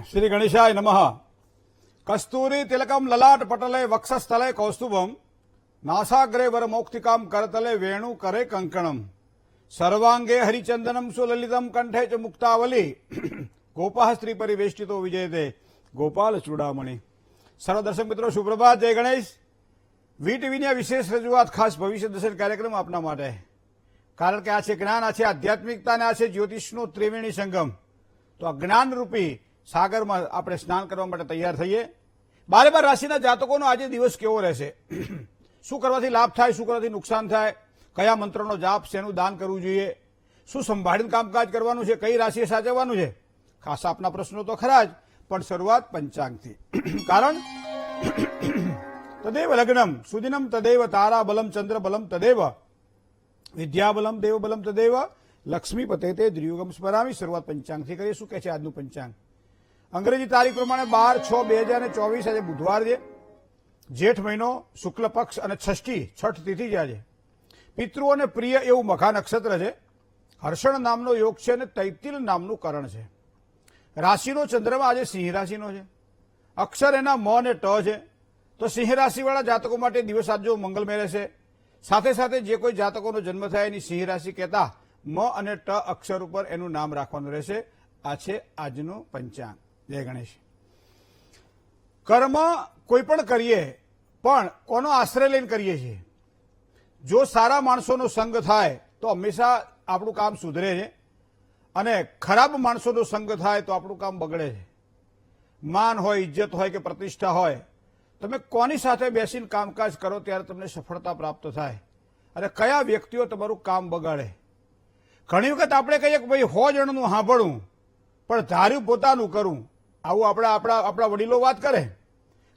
श्री गणेशाय नमः। कस्तूरी तिलकम ललाट पटले वक्षस्थले कौस्तुभम नासाग्रे वरमौक्तिकाम करतले वेणु करे कंकणम सर्वांगे हरिचंदनम सुललितम कंठे च मुक्तावली गोपाः स्त्री परिवेष्टितो विजयते गोपाल चूड़ामणि। सर्व दर्शक मित्रों सुप्रभात, जय गणेश। વીટીવીની વિશેષ રજૂઆત ખાસ ભવિષ્ય દર્શન કાર્યક્રમ આપના માટે, કારણ કે આ છે જ્ઞાન, આ છે આધ્યાત્મિકતા અને આ છે જ્યોતિષનો ત્રિવેણી સંગમ। તો આ જ્ઞાનરૂપી સાગરમાં આપણે સ્નાન કરવા માટે તૈયાર થઈએ। 12 રાશિના જાતકોનો આજે દિવસ કેવો રહેશે, શું કરવાથી લાભ થાય, શું કરવાથી નુકસાન થાય, કયા મંત્રનો જાપ, શેનું દાન કરવું જોઈએ, શું સંભાળીને કામકાજ કરવાનું છે, કઈ રાશિએ સાચવવાનું છે, ખાસ આપના પ્રશ્નો તો ખરા જ, પણ શરૂઆત પંચાંગથી। કારણ તદેવ લગ્નમ સુદિનમ તદેવ તારા બલમ ચંદ્ર બલમ તદેવ વિદ્યાબલમ દેવ બલમ તદેવ લક્ષ્મીપતે તે દ્રિયુગમ સ્મરામી। શરૂઆત પંચાંગથી કરીએ। શું કહે છે આજનું પંચાંગ? અંગ્રેજી તારીખ પ્રમાણે 12/6/2024 આજે બુધવાર છે, જેઠ મહિનો, શુક્લ પક્ષ અને છઠ તિથિ છે આજે। પિતૃઓને પ્રિય એવું મઘા નક્ષત્ર છે, હર્ષણ નામનો યોગ છે અને તૈતિલ નામનું કરણ છે। રાશિનો ચંદ્રમા આજે સિંહ રાશિનો છે, અક્ષર એના મ અને ટ છે। તો સિંહ રાશિવાળા જાતકો માટે દિવસ આજ જો મંગલમય રહેશે। સાથે સાથે જે કોઈ જાતકોનો જન્મ થાય એની સિંહ રાશિ કહેતા મ અને ટ અક્ષર ઉપર એનું નામ રાખવાનું રહેશે। આ છે આજનું પંચાંગ। જય ગણેશ। કર્મ કોઈ પણ કરીએ પણ કોનો આશ્રય લઈને કરીએ છીએ? જો સારા માણસોનો સંગ થાય તો હંમેશા આપણું કામ સુધરે છે, અને ખરાબ માણસોનો સંગ થાય તો આપણું કામ બગડે છે। માન હોય, ઇજ્જત હોય કે પ્રતિષ્ઠા હોય, તમે કોની સાથે બેસીને કામકાજ કરો ત્યારે તમને સફળતા પ્રાપ્ત થાય, અને કયા વ્યક્તિઓ તમારું કામ બગાડે। ઘણી વખત આપણે કહીએ કે ભાઈ 100 જણનું સાંભળવું પણ ધાર્યું પોતાનું કરું, આવું આપણા વડીલો વાત કરે।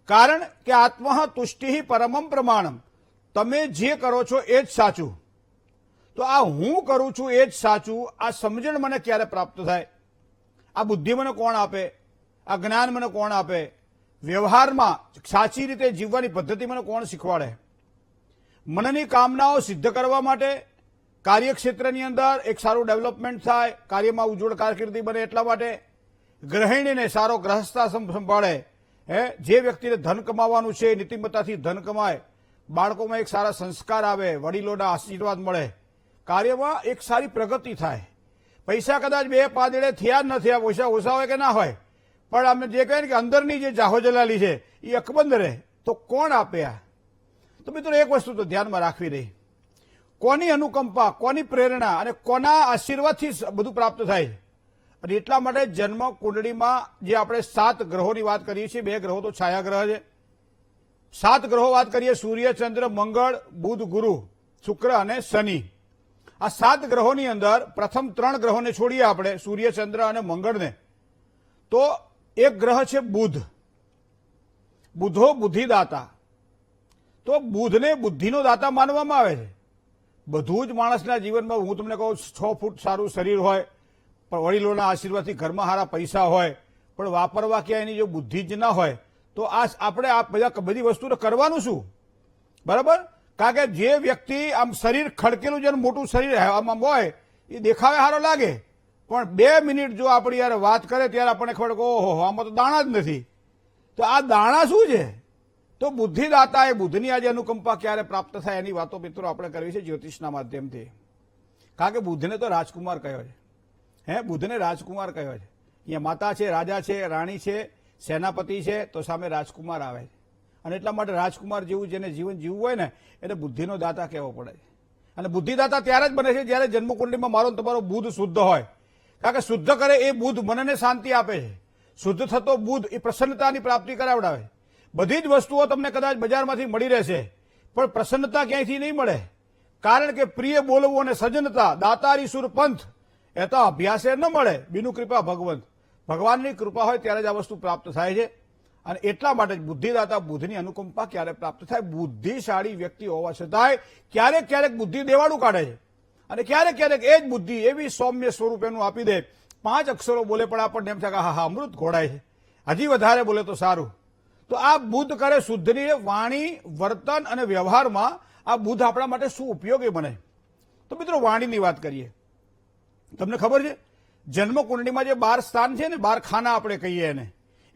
કારણ કે આત્મઃ તુષ્ટિ પરમમ પ્રમાણમ, તમે જે કરો છો એ જ સાચું। તો આ હું કરું છું એ જ સાચું, આ સમજણ મને ક્યારે પ્રાપ્ત થાય? આ બુદ્ધિ મને કોણ આપે? આ જ્ઞાન મને કોણ આપે? વ્યવહારમાં સાચી રીતે જીવવાની પદ્ધતિ મને કોણ શીખવાડે? મનની કામનાઓ સિદ્ધ કરવા માટે કાર્યક્ષેત્રની અંદર એક સારું ડેવલપમેન્ટ થાય, કાર્યમાં ઉજ્જવળ કારકિર્દી બને, એટલા માટે ગૃહિણીને સારો ગ્રહસ્થાશ્રમ સંભાળે, જે વ્યક્તિને ધન કમાવાનું છે નીતિમત્તાથી ધન કમાય, બાળકોમાં એક સારા સંસ્કાર આવે, વડીલોના આશીર્વાદ મળે, કાર્યમાં એક સારી પ્રગતિ થાય। પૈસા કદાચ 2 પાંદડે થયા જ ન થયા, પૈસા ઓછા હોય કે ના હોય, પણ અમે જે કહીએ ને કે અંદરની જે જાહો જલાલી છે એ અકબંધ રહે, તો કોણ આપે આ? તો મિત્રો એક વસ્તુ તો ધ્યાનમાં રાખવી રહી, કોની અનુકંપા, કોની પ્રેરણા અને કોના આશીર્વાદથી બધું પ્રાપ્ત થાય છે। અને એટલા માટે જન્મ કુંડળીમાં જે આપણે 7 ગ્રહોની વાત કરીએ છીએ, 2 ગ્રહો તો છાયા ગ્રહ છે, 7 ગ્રહો વાત કરીએ, સૂર્ય, ચંદ્ર, મંગળ, બુધ, ગુરુ, શુક્ર અને શનિ। આ 7 ગ્રહોની અંદર પ્રથમ 3 ગ્રહોને છોડીએ આપણે, સૂર્ય, ચંદ્ર અને મંગળને, તો એક ગ્રહ છે બુધ। બુધો બુદ્ધિદાતા, તો બુધને બુદ્ધિનો દાતા માનવામાં આવે છે। બધું જ માણસના જીવનમાં, હું તમને કહું, 6 ફૂટ સારું શરીર હોય, પણ વડીલોના આશીર્વાદથી ઘરમાં સારા પૈસા હોય, પણ વાપરવા ક્યાં એની જો બુદ્ધિ જ ના હોય, તો આપણે આ બધી વસ્તુ કરવાનું શું? બરાબર? કારણ કે જે વ્યક્તિ આમ શરીર ખડકેલું છે, મોટું શરીર આમ હોય, એ દેખાવે સારો લાગે, પણ 2 મિનિટ જો આપણી યાર વાત કરે ત્યારે આપણને ખબર કે ઓહો, આમાં તો દાણા જ નથી। તો આ દાણા શું છે? તો બુદ્ધિદાતા એ બુદ્ધની આજે અનુકંપા ક્યારે પ્રાપ્ત થાય એની વાતો મિત્રો આપણે કરવી છે જ્યોતિષના માધ્યમથી। કારણ કે બુદ્ધને તો રાજકુમાર કહ્યો છે, બુદ્ધને રાજકુમાર કહ્યો છે। અહીંયા માતા છે, રાજા છે, રાણી છે, સેનાપતિ છે, તો સામે રાજકુમાર આવે છે। અને એટલા માટે રાજકુમાર જેવું જેને જીવન જીવવું હોય ને એને બુદ્ધિનો દાતા કહેવો પડે છે। અને બુદ્ધિદાતા ત્યારે જ બને છે જ્યારે જન્મકુંડલીમાં મારો તમારો બુધ શુદ્ધ હોય। કારણ કે શુદ્ધ કરે એ બુધ મનને શાંતિ આપે છે, શુદ્ધ થતો બુધ એ પ્રસન્નતાની પ્રાપ્તિ કરાવડાવે। બધી જ વસ્તુઓ તમને કદાચ બજારમાંથી મળી રહેશે, પણ પ્રસન્નતા ક્યાંયથી નહીં મળે। કારણ કે પ્રિય બોલવું અને સજ્જનતા દાતારી સુર પંથ એ તો અભ્યાસે ન મળે, બીનું કૃપા ભગવંત, ભગવાનની કૃપા હોય ત્યારે જ આ વસ્તુ પ્રાપ્ત થાય છે। અને એટલા માટે જ બુદ્ધિદાતા બુદ્ધની અનુકંપા ક્યારે પ્રાપ્ત થાય? બુદ્ધિશાળી વ્યક્તિ હોવા છતાંય ક્યારેક ક્યારેક બુદ્ધિ દેવાળું કાઢે છે, અને ક્યારેક ક્યારેક એ જ બુદ્ધિ એવી સૌમ્ય સ્વરૂપ એનું આપી દે, 5 અક્ષરો બોલે પણ આપણને એમ થાય કે હા અમૃત ઘોડાય છે, હજી વધારે બોલે તો સારું। તો આ બુદ્ધ કરે શુદ્ધની વાણી, વર્તન અને વ્યવહારમાં આ બુદ્ધ આપણા માટે શું ઉપયોગી બને? તો મિત્રો વાણીની વાત કરીએ। તમને ખબર છે જન્મ કુંડળીમાં જે 12 સ્થાન છે ને, 12 ખાના આપણે કહીએ એને,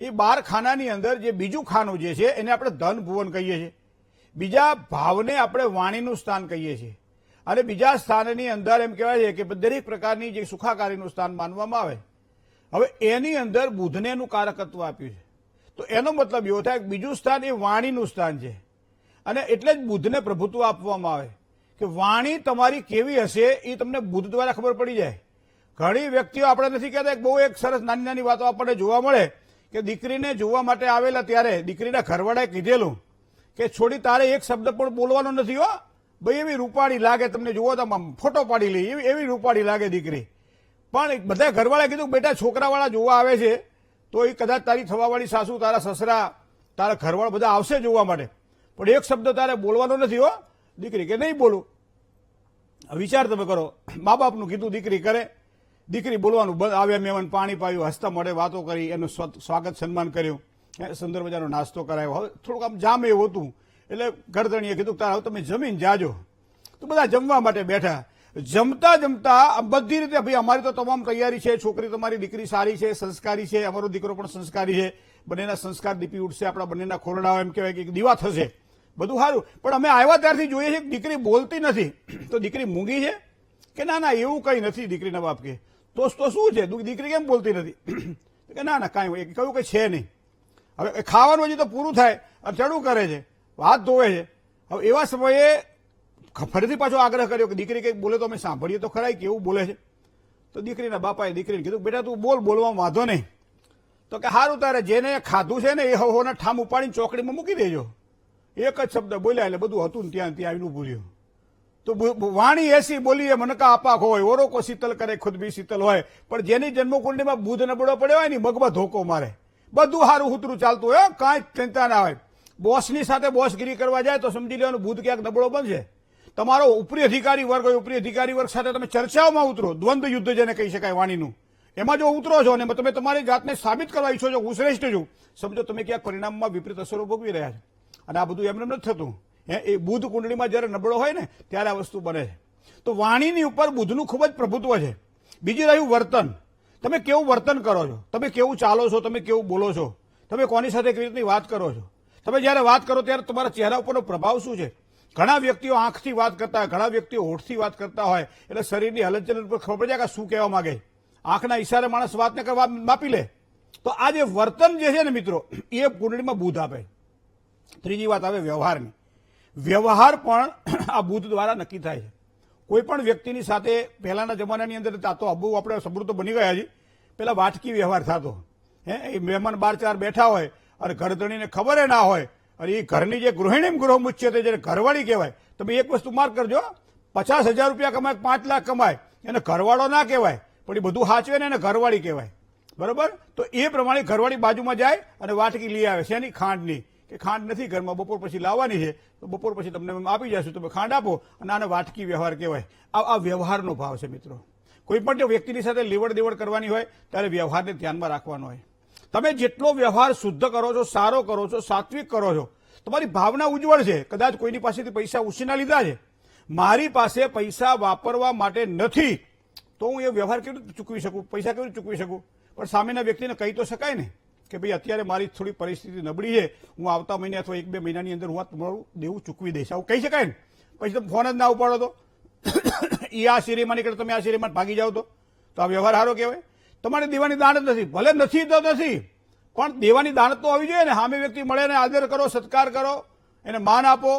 એ 12 ખાનાની અંદર જે બીજું ખાનું જે છે એને આપણે ધન ભુવન કહીએ છીએ, બીજા ભાવને આપણે વાણીનું સ્થાન કહીએ છીએ, અને બીજા સ્થાનની અંદર એમ કહેવાય છે કે દરેક પ્રકારની જે સુખાકારીનું સ્થાન માનવામાં આવે. હવે એની અંદર બુધને એનું કારકત્વ આપ્યું છે, તો એનો મતલબ એવો થાય કે બીજું સ્થાન એ વાણીનું સ્થાન છે, અને એટલે જ બુધને પ્રભુત્વ આપવામાં આવે કે વાણી તમારી કેવી હશે એ તમને બુધ દ્વારા ખબર પડી જાય. ઘણી વ્યક્તિઓ આપણે નથી કહેતા, બહુ એક સરસ નાની નાની વાતો આપણને જોવા મળે કે દીકરીને જોવા માટે આવેલા ત્યારે દીકરીના ઘરવાળાએ કીધેલું કે છોડી તારે એક શબ્દ પણ બોલવાનો નથી હો, ભાઈ એવી રૂપાળી લાગે, તમને જુઓ તો ફોટો પાડી લે એવી રૂપાળી લાગે દીકરી. પણ બધા ઘરવાળાએ કીધું બેટા છોકરાવાળા જોવા આવે છે તો એ કદાચ તારી થવાવાળી સાસુ, તારા સસરા, તારા ઘરવાળા બધા આવશે જોવા માટે, પણ એક શબ્દ તારે બોલવાનો નથી હો. દીકરી કે નહીં બોલું. વિચાર તમે કરો, મા બાપનું કીધું દીકરી કરે, દીકરી બોલવાનું બંધ, આવ્યા મહેમાન પાણી પાયું, હસતા મળે વાતો કરી, એનું સ્વાગત સન્માન કર્યું, સુંદર મજાનો નાસ્તો કરાયો. હવે થોડુંક આમ જામે એવું હતું એટલે ઘરધણીએ કીધું તારે હવે તમે જમીન જાજો. તો બધા જમવા માટે બેઠા. જમતા જમતા બધી રીતે ભાઈ અમારી તો તમામ તૈયારી છે, છોકરી તમારી દીકરી સારી છે, સંસ્કારી છે, અમારો દીકરો પણ સંસ્કારી છે, બંનેના સંસ્કાર દીપી ઉઠશે, આપણા બંનેના ખોરડાઓ એમ કહેવાય કે દીવા થશે, બધું સારું. પણ અમે આવ્યા ત્યારથી જોઈએ છીએ કે દીકરી બોલતી નથી. તો દીકરી મૂંગી છે કે ના ના એવું કંઈ નથી. દીકરીના બાપ કે તો શું છે, દીકરી કેમ બોલતી નથી? કે ના ના કાંઈ કહ્યું કે છે નહીં. હવે ખાવાનું હજી તો પૂરું થાય અને ચડું કરે છે, હાથ ધોવે છે. હવે એવા સમયે ફરીથી પાછો આગ્રહ કર્યો કે દીકરી કંઈક બોલે તો અમે સાંભળીએ તો ખરાય કેવું બોલે છે. તો દીકરીના બાપાએ દીકરીને કીધું બેટા તું બોલવામાં વાંધો નહીં. તો કે સારું તારે જેને ખાધું છે ને એ હોના ઠામ ઉપાડીને ચોકડીમાં મૂકી દેજો. એક જ શબ્દ બોલ્યા એટલે બધું હતું ત્યાં આવીને ઉભું રહ્યું. તો વાણી એસી બોલીએ મનકા અપાક હોય, ઓરો કો શીતલ કરે ખુદ બી શીતલ હોય, પણ જેની જન્મકુંડલીમાં બુધ નબળો પડ્યો હોય ને મગમાં ધોકો મારે. બધું સારું હુતરું ચાલતું હોય, કાંઈ ચિંતા ના હોય. બોસની સાથે બોસગીરી કરવા જાય તો સમજી લેવાનું બુધ ક્યાંક નબળો બનશે. તમારો ઉપરી અધિકારી વર્ગ હોય, ઉપરી અધિકારી વર્ગ સાથે તમે ચર્ચાઓમાં ઉતરો, દ્વંદ્વ યુદ્ધ જેને કહી શકાય વાણીનું, એમાં જો ઉતરો છો ને તમે તમારી જાતને સાબિત કરવા ઈચ્છો છો હું શ્રેષ્ઠ છું, સમજો તમે ક્યાંક પરિણામમાં વિપરીત અસરો ભોગવી રહ્યા છો. અને આ બધું એમને નથી થતું. એ બુધ કુંડળીમાં જ્યારે નબળો હોય ને ત્યારે આ વસ્તુ બને છે. તો વાણીની ઉપર બુધનું ખૂબ જ પ્રભુત્વ છે. બીજી રહ્યું વર્તન. તમે કેવું વર્તન કરો છો, તમે કેવું ચાલો છો, તમે કેવું બોલો છો, તમે કોની સાથે કેવી રીતની વાત કરો છો. તમે જ્યારે વાત કરો ત્યારે તમારા ચહેરા ઉપરનો પ્રભાવ શું છે. ઘણા વ્યક્તિઓ આંખથી વાત કરતા હોય, ઘણા વ્યક્તિઓ હોઠથી વાત કરતા હોય, એટલે શરીરની હલનચલન ઉપર ખબર પડે કે શું કહેવા માંગે. આંખના ઈશારે માણસ વાતને માપી લે. તો આ જે વર્તન જે છે ને મિત્રો એ કુંડળીમાં બુધ આપે. ત્રીજી વાત આવે વ્યવહારની. વ્યવહાર પણ આ બુધ દ્વારા નક્કી થાય છે. કોઈ પણ વ્યક્તિની સાથે પહેલાના જમાનાની અંદર તો બહુ આપણે સમૃદ્ધ બની ગયા છીએ. પેલા વાટકી વ્યવહાર થતો. એ મહેમાન 12-4 બેઠા હોય અને ઘરધણીને ખબર ના હોય, અને એ ઘરની જે ગૃહિણી ગૃહમુચ્ય છે જેને ઘરવાળી કહેવાય. તમે એક વસ્તુ માર્ક કરજો, 50,000 રૂપિયા કમાય, 5 લાખ કમાય, એને ઘરવાળો ના કહેવાય, પણ એ બધું સાચવે ને એને ઘરવાળી કહેવાય. બરોબર? તો એ પ્રમાણે ઘરવાળી બાજુમાં જાય અને વાટકી લઈ આવે છે એની ખાંડની, કે ખાંડ નથી ઘરમાં, બપોર પછી લાવવાની છે, તો બપોર પછી તમને આપી જશું, તમે ખાંડ આપો, અને આને વાટકી વ્યવહાર કહેવાય. આ વ્યવહારનો ભાવ છે મિત્રો. કોઈ પણ જો વ્યક્તિની સાથે લેવડ દેવડ કરવાની હોય ત્યારે વ્યવહારને ધ્યાનમાં રાખવાનો હોય. તમે જેટલો વ્યવહાર શુદ્ધ કરો છો, સારો કરો છો, સાત્વિક કરો છો, તમારી ભાવના ઉજ્જવળ છે. કદાચ કોઈની પાસેથી પૈસા ઉછીના લીધા છે, મારી પાસે પૈસા વાપરવા માટે નથી, તો હું એ વ્યવહાર કેવી રીતે ચૂકવી શકું, પૈસા કેવી રીતે ચૂકવી શકું? પણ સામેના વ્યક્તિને કહી તો શકાય ને કે ભાઈ અત્યારે મારી થોડી પરિસ્થિતિ નબળી છે, હું આવતા મહિને અથવા 1-2 મહિનાની અંદર હું તમારું દેવું ચૂકવી દઈશ, આવું કહી શકાય ને. પછી તમે ફોન જ ના ઉપાડો તો એ આ શેરીમાં નીકળે, તમે આ શેરીમાં ભાગી જાઓ તો આ વ્યવહાર સારો કહેવાય? તમારે દેવાની દાનત નથી, ભલે નથી તો નથી, પણ દેવાની દાનત તો હોવી જોઈએ ને. સામે વ્યક્તિ મળે ને આદર કરો, સત્કાર કરો, એને માન આપો,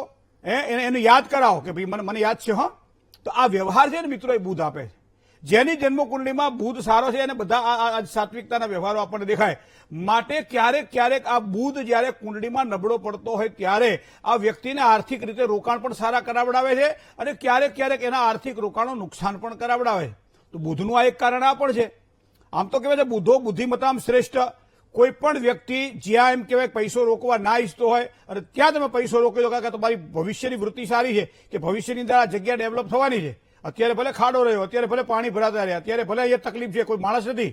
એને યાદ કરાવો કે ભાઈ મને યાદ છે. હા, તો આ વ્યવહાર છે ને મિત્રો એ બુધ આપે છે. જેની જન્મકુંડળીમાં બુધ સારો છે એને બધા આ સાત્વિકતાના વ્યવહારો આપણને દેખાય. માટે ક્યારેક ક્યારેક આ બુધ જ્યારે કુંડળીમાં નબળો પડતો હોય ત્યારે આ વ્યક્તિને આર્થિક રીતે રોકાણ પણ સારા કરાવડાવે છે, અને ક્યારેક ક્યારેક એના આર્થિક રોકાણો નુકસાન પણ કરાવડાવે. તો બુધનું આ એક કારણ આ પણ છે. આમ તો કહેવાય છે બુધો બુદ્ધિમતામ શ્રેષ્ઠ. કોઈ પણ વ્યક્તિ જ્યાં એમ કહેવાય પૈસો રોકવા ના ઈચ્છતો હોય અને ત્યાં તમે પૈસો રોકી દો, કારણ કે તમારી ભવિષ્યની વૃત્તિ સારી છે કે ભવિષ્યની અંદર આ જગ્યા ડેવલપ થવાની છે. અત્યારે ભલે ખાડો રહ્યો, અત્યારે ભલે પાણી ભરાતા રહ્યા, અત્યારે ભલે અહીંયા તકલીફ છે, કોઈ માણસ નથી,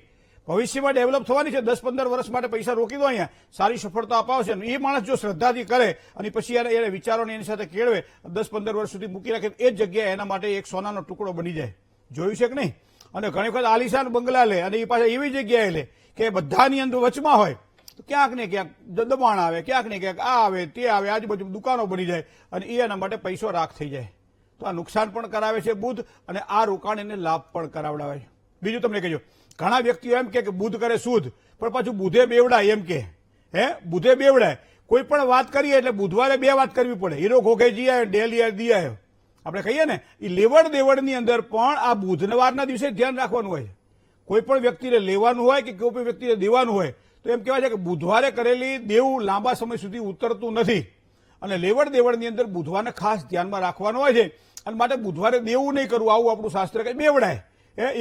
ભવિષ્યમાં ડેવલપ થવાની છે. 10-15 વર્ષ માટે પૈસા રોકી દો, અહીંયા સારી સફળતા અપાવશે. એ માણસ જો શ્રદ્ધાથી કરે અને પછી એને વિચારોને એની સાથે કેળવે, 10-15 વર્ષ સુધી મૂકી રાખે, એ જ જગ્યા એના માટે એક સોનાનો ટુકડો બની જાય. જોયું છે કે નહીં? અને ઘણી વખત આલિશાન બંગલા લે અને એ પાછા એવી જગ્યાએ લે કે બધાની અંદર વચમાં હોય તો ક્યાંક ને ક્યાંક દબાણ આવે, ક્યાંક ને ક્યાંક આ આવે તે આવે, આજુબાજુ દુકાનો બની જાય અને એના માટે પૈસો રાખ થઈ જાય. તો આ નુકસાન પણ કરાવે છે બુધ, અને આ રોકાણ એને લાભ પણ કરાવડાવે છે. બીજું તમને કહેજો, ઘણા વ્યક્તિઓ એમ કે બુધ કરે શુદ્ધ, પણ પાછું બુધે બેવડાય એમ કે બુધે બેવડાય. કોઈ પણ વાત કરીએ એટલે બુધવારે 2 વાત કરવી પડે. હીરો ઘોઘે જીયા ડેલી દિયા, આપણે કહીએ ને એ લેવડ દેવડની અંદર પણ આ બુધવારના દિવસે ધ્યાન રાખવાનું હોય. કોઈ પણ વ્યક્તિને લેવાનું હોય કે કોઈ પણ વ્યક્તિને દેવાનું હોય તો એમ કહેવાય છે કે બુધવારે કરેલી દેવું લાંબા સમય સુધી ઉતરતું નથી, અને લેવડ દેવડની અંદર બુધવારને ખાસ ધ્યાનમાં રાખવાનું હોય છે. અને માટે બુધવારે દેવું નહીં કરવું, આવું આપણું શાસ્ત્ર કહે. બેવડાય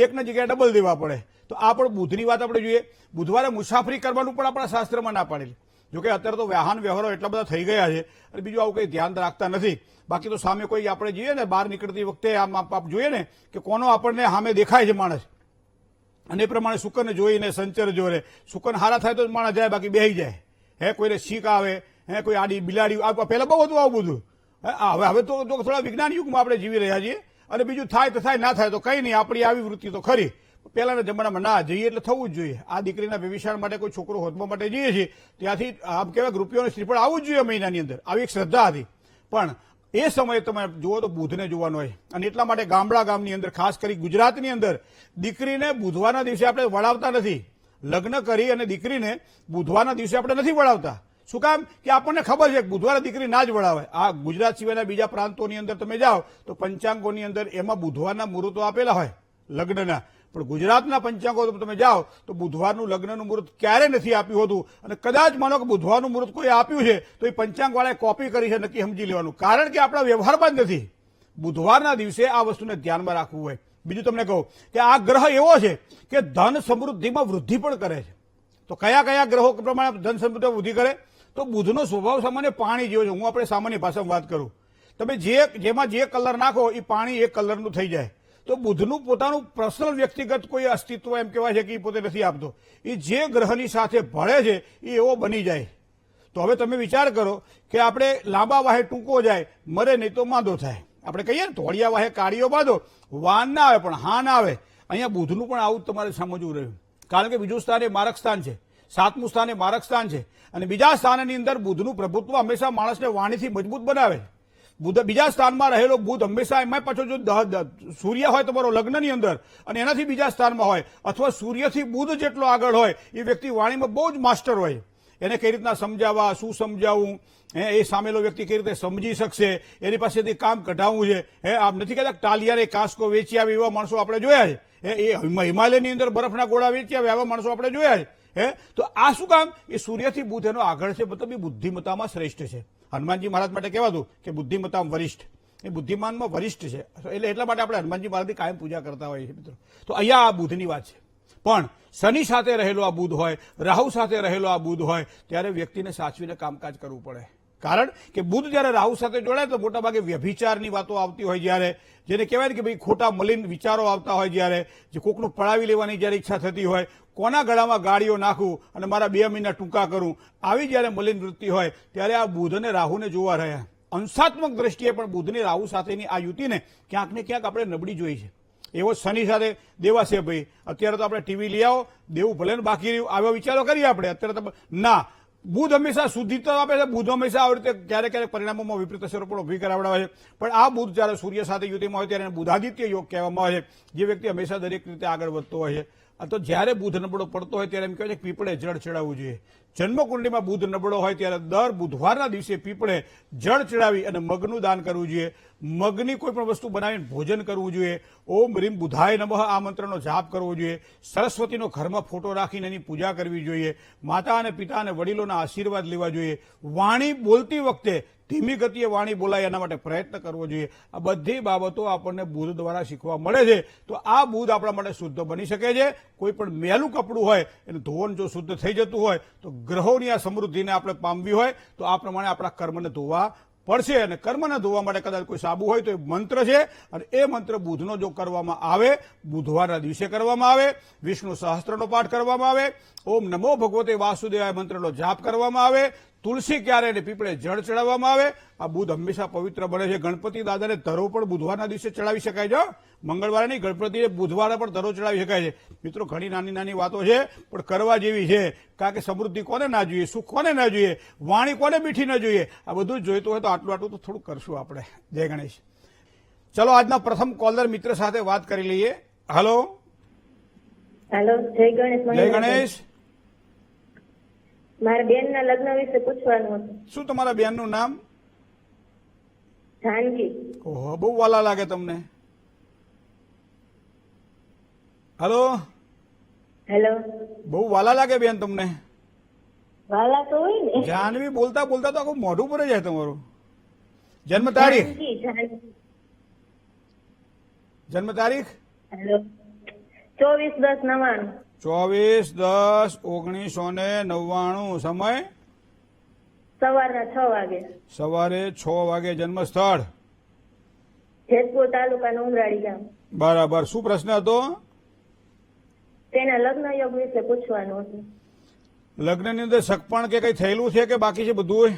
એકના જગ્યાએ ડબલ દેવા પડે. તો આ પણ બુધની વાત આપણે જોઈએ. બુધવારે મુસાફરી કરવાનું પણ આપણા શાસ્ત્રમાં ના પાડેલી. જોકે અત્યારે તો વાહન વ્યવહારો એટલા બધા થઈ ગયા છે અને બીજું આવું કંઈ ધ્યાન રાખતા નથી. બાકી તો સામે કોઈ આપણે જોઈએ ને બહાર નીકળતી વખતે આમ જોઈએ ને કે કોનો આપણને સામે દેખાય છે માણસ, અને એ પ્રમાણે શુકરને જોઈને સંચર જોરે. શુકર હારા થાય તો માણસ જાય, બાકી બેહી જાય. કોઈને છીક આવે, કોઈ આડી બિલાડી, પહેલા બહુ હતું આવું બધું. હવે તો થોડા વિજ્ઞાન યુગમાં આપણે જીવી રહ્યા છીએ. અને બીજું થાય તો થાય, ના થાય તો કંઈ નહીં, આપણી આવી વૃત્તિ તો ખરી. પહેલાના જમાનામાં ના જઈએ એટલે થવું જ જોઈએ. આ દીકરીના વ્યભિચાર માટે કોઈ છોકરો હોદવા માટે જઈએ છીએ, ત્યાંથી આમ કહેવાય રૂપિયાનું શ્રીફળ આવવું જ જોઈએ મહિનાની અંદર, આવી એક શ્રદ્ધા હતી. પણ એ સમયે તમે જુઓ તો બુધને જોવાનો હોય, અને એટલા માટે ગામની અંદર, ખાસ કરી ગુજરાતની અંદર, દીકરીને બુધવારના દિવસે આપણે વળાવતા નથી. લગ્ન કરી અને દીકરીને બુધવારના દિવસે આપણે નથી વળાવતા. શું કામ? કે આપણને ખબર છે કે બુધવારે દીકરી ના જ વળાવે. આ ગુજરાત સિવાયના બીજા પ્રાંતોની અંદર તમે જાઓ તો પંચાંગોની અંદર એમાં બુધવારના મુહૂર્તો આપેલા હોય લગ્નના, પણ ગુજરાતના પંચાંગો તમે જાઓ તો બુધવારનું લગ્નનું મુહૂર્ત ક્યારે નથી આપ્યું હોતું. અને કદાચ માનો કે બુધવારનું મુહૂર્ત કોઈ આપ્યું છે તો એ પંચાંગવાળાએ કોપી કરી છે, નક્કી સમજી લેવાનું. કારણ કે આપણા વ્યવહારમાં જ નથી. બુધવારના દિવસે આ વસ્તુને ધ્યાનમાં રાખવું હોય. બીજું તમને કહું કે આ ગ્રહ એવો છે કે ધન સમૃદ્ધિમાં વૃદ્ધિ પણ કરે છે. તો કયા કયા ગ્રહો પ્રમાણે ધન સમૃદ્ધિમાં વૃદ્ધિ કરે? તો બુધનો સ્વભાવ સામાન્ય પાણી જેવો છે. હું આપણે સામાન્ય ભાષામાં વાત કરું, તમે જેમાં જે કલર નાખો એ પાણી એક કલરનું થઈ જાય. તો બુધનું પોતાનું પર્સનલ વ્યક્તિગત કોઈ અસ્તિત્વ એમ કહેવાય છે કે એ પોતે નથી આપતો. એ જે ગ્રહની સાથે ભળે છે એ એવો બની જાય. તો હવે તમે વિચાર કરો કે આપણે લાંબા વાહે ટૂંકો જાય, મરે નહીં તો માંદો થાય. આપણે કહીએ ને ધોળિયા વાહે કાળીઓ બાંધો, વાન ના આવે પણ હા ના આવે. અહીંયા બુધનું પણ આવું તમારે સમજવું રહ્યું. કારણ કે બીજું સ્થાન એ મારક સ્થાન છે, 7મું સ્થાન એ મારક સ્થાન છે, અને બીજા સ્થાનની અંદર બુધનું પ્રભુત્વ હંમેશા માણસને વાણીથી મજબૂત બનાવે. બીજા સ્થાનમાં રહેલો બુધ હંમેશા એમાં પાછો જો સૂર્ય હોય તમારો લગ્નની અંદર અને એનાથી બીજા સ્થાનમાં હોય, અથવા સૂર્યથી બુધ જેટલો આગળ હોય, એ વ્યક્તિ વાણીમાં બહુ જ માસ્ટર હોય. એને કઈ રીતના સમજાવવા, શું સમજાવવું, એ સામેલો વ્યક્તિ કઈ રીતે સમજી શકશે, એની પાસેથી કામ કઢાવવું છે. આમ નથી કહેતા ટાલિયાને કાસ્કો વેચી આવે એવા માણસો આપણે જોયા છે. એ હિમાલયની અંદર બરફના ગોળા વેચી આવે એવા માણસો આપણે જોયા છે. તો આ શું કામ? એ સૂર્યથી બુધ એનો આગળ છે, મતલબ એ બુદ્ધિમત્તામાં શ્રેષ્ઠ છે. હનુમાનજી મહારાજ માટે કહેવાતું કે બુદ્ધિમત્તામાં વરિષ્ઠ, એ બુદ્ધિમાનમાં વરિષ્ઠ છે. એટલે એટલા માટે આપણે હનુમાનજી મહારાજની કાયમ પૂજા કરતા હોઈએ છીએ મિત્રો. તો અહીંયા આ બુધની વાત છે. પણ શનિ સાથે રહેલો આ બુધ હોય, રાહુ સાથે રહેલો આ બુધ હોય, ત્યારે વ્યક્તિને સાચવીને કામકાજ કરવું પડે. કારણ કે બુધ જ્યારે રાહુ સાથે જોડાય તો મોટાભાગે વ્યભિચારની વાતો આવતી હોય, જ્યારે જેને કહેવાય ને કે ભાઈ ખોટા મલિન વિચારો આવતા હોય, જ્યારે જે કોકનું પડાવી લેવાની જ્યારે ઈચ્છા થતી હોય, કોના ગળામાં ગાળીઓ નાખું અને મારા 2 મહિના ટૂંકા કરું, આવી જ્યારે મલિન વૃત્તિ હોય ત્યારે આ બુધ અને રાહુને જોવા રહ્યા. અંશાત્મક દ્રષ્ટિએ પણ બુધની રાહુ સાથેની આ યુતિને ક્યાંક ને ક્યાંક આપણે નબળી જોઈ છે. એવો શનિ સાથે દેવા છે ભાઈ. અત્યારે તો આપણે ટીવી લઈ આવો, દેવું ભલે ને બાકી રહ્યું, આવા વિચારો કરીએ આપણે. અત્યારે તો ના, બુધ હંમેશા શુદ્ધિતા આપે છે. બુધ હંમેશા આવી રીતે ક્યારેક ક્યારેક પરિણામોમાં વિપરીત અસરો પણ ઉભી કરાવડાવે છે. પણ આ બુધ જ્યારે સૂર્ય સાથે યુતિમાં હોય ત્યારે એને બુધાદિત્ય યોગ કહેવામાં આવે છે. જે વ્યક્તિ હંમેશા દરેક રીતે આગળ વધતો હોય છે. તો જ્યારે બુધ નબળો પડતો હોય ત્યારે એમ કહેવાય છે પીપળે જળ ચડાવવું જોઈએ. જન્મકુંડલીમાં બુધ નબળો હોય ત્યારે દર બુધવારના દિવસે પીપળે જળ ચડાવી અને મગનું દાન કરવું જોઈએ. મગની કોઈ પણ વસ્તુ બનાવીને ભોજન કરવું જોઈએ. ઓમ રીમ બુધાય નમઃ આ મંત્રનો જાપ કરવો જોઈએ. સરસ્વતીનો ઘરમાં ફોટો રાખીને એની પૂજા કરવી જોઈએ. માતા અને પિતા અને વડીલોના આશીર્વાદ લેવા જોઈએ. વાણી બોલતી વખતે ધીમી ગતિએ વાણી બોલાય એના માટે પ્રયત્ન કરવો જોઈએ. આ બધી બાબતો આપણને બુધ દ્વારા શીખવા મળે છે. તો આ બુધ આપણા માટે શુદ્ધ બની શકે છે. કોઈ પણ મેલું કપડું હોય એનું ધોવન જો શુદ્ધ થઈ જતું હોય તો ગ્રહોની આ સમૃદ્ધિને આપણે પામવી હોય તો આ પ્રમાણે આપણા કર્મને ધોવા પડશે. અને કર્મને ધોવા માટે કદાચ કોઈ સાબુ હોય તો એ મંત્ર છે, અને એ મંત્ર બુધનો જો કરવામાં આવે, બુધવારના દિવસે કરવામાં આવે, વિષ્ણુ સહસ્ત્રનો પાઠ કરવામાં આવે, ઓમ નમો ભગવતે વાસુદેવાય મંત્રનો જાપ કરવામાં આવે, તુલસી ક્યારે અને પીપળે જળ ચડાવવામાં આવે. આ બુધ હંમેશા પવિત્ર બને છે. ગણપતિ દાદાને ધરો પણ બુધવારના દિવસે ચડાવી શકાય છે. મંગળવારે નહીં, ગણપતિને બુધવારે પણ ધરો ચડાવી શકાય છે. મિત્રો, ઘણી નાની નાની વાતો છે પણ કરવા જેવી છે. કારણ કે સમૃદ્ધિ કોને ના જોઈએ, સુખ કોને ના જોઈએ, વાણી કોને મીઠી ના જોઈએ. આ બધું જ જોઈતું હોય તો આટલું તો થોડું કરશું આપણે. જય ગણેશ. ચલો આજના પ્રથમ કોલર મિત્ર સાથે વાત કરી લઈએ. હલો હેલો, જય ગણેશ. જય ગણેશ. મારા બેનના લગ્ન વિશે પૂછવાનું હતું. શું તમારા બેનનું નામ? જાનકી. ઓહો, બહુ વાલા લાગે તમને. Hello, hello. બહુ વાલા લાગે બેન તમને. વાલા તો હોય ને. જાનવી બોલતા બોલતા તો આખું મોઢું પર જાય તમારું. જન્મ તારીખ? જાનકી. જન્મ તારીખ? હેલો, 24/10/99. 24/10/1999. સમય? સવારના 6 વાગે. સવારે 6 વાગે. જન્મ સ્થળ? જેતપુર તાલુકાનું ઉમરાળી ગામ. બરાબર. શું પ્રશ્ન હતો? તેના લગ્ન યોગ વિશે પૂછવાનું હતું. લગ્નની અંદર સગપણ કે કઈ થયેલું છે કે બાકી છે બધું?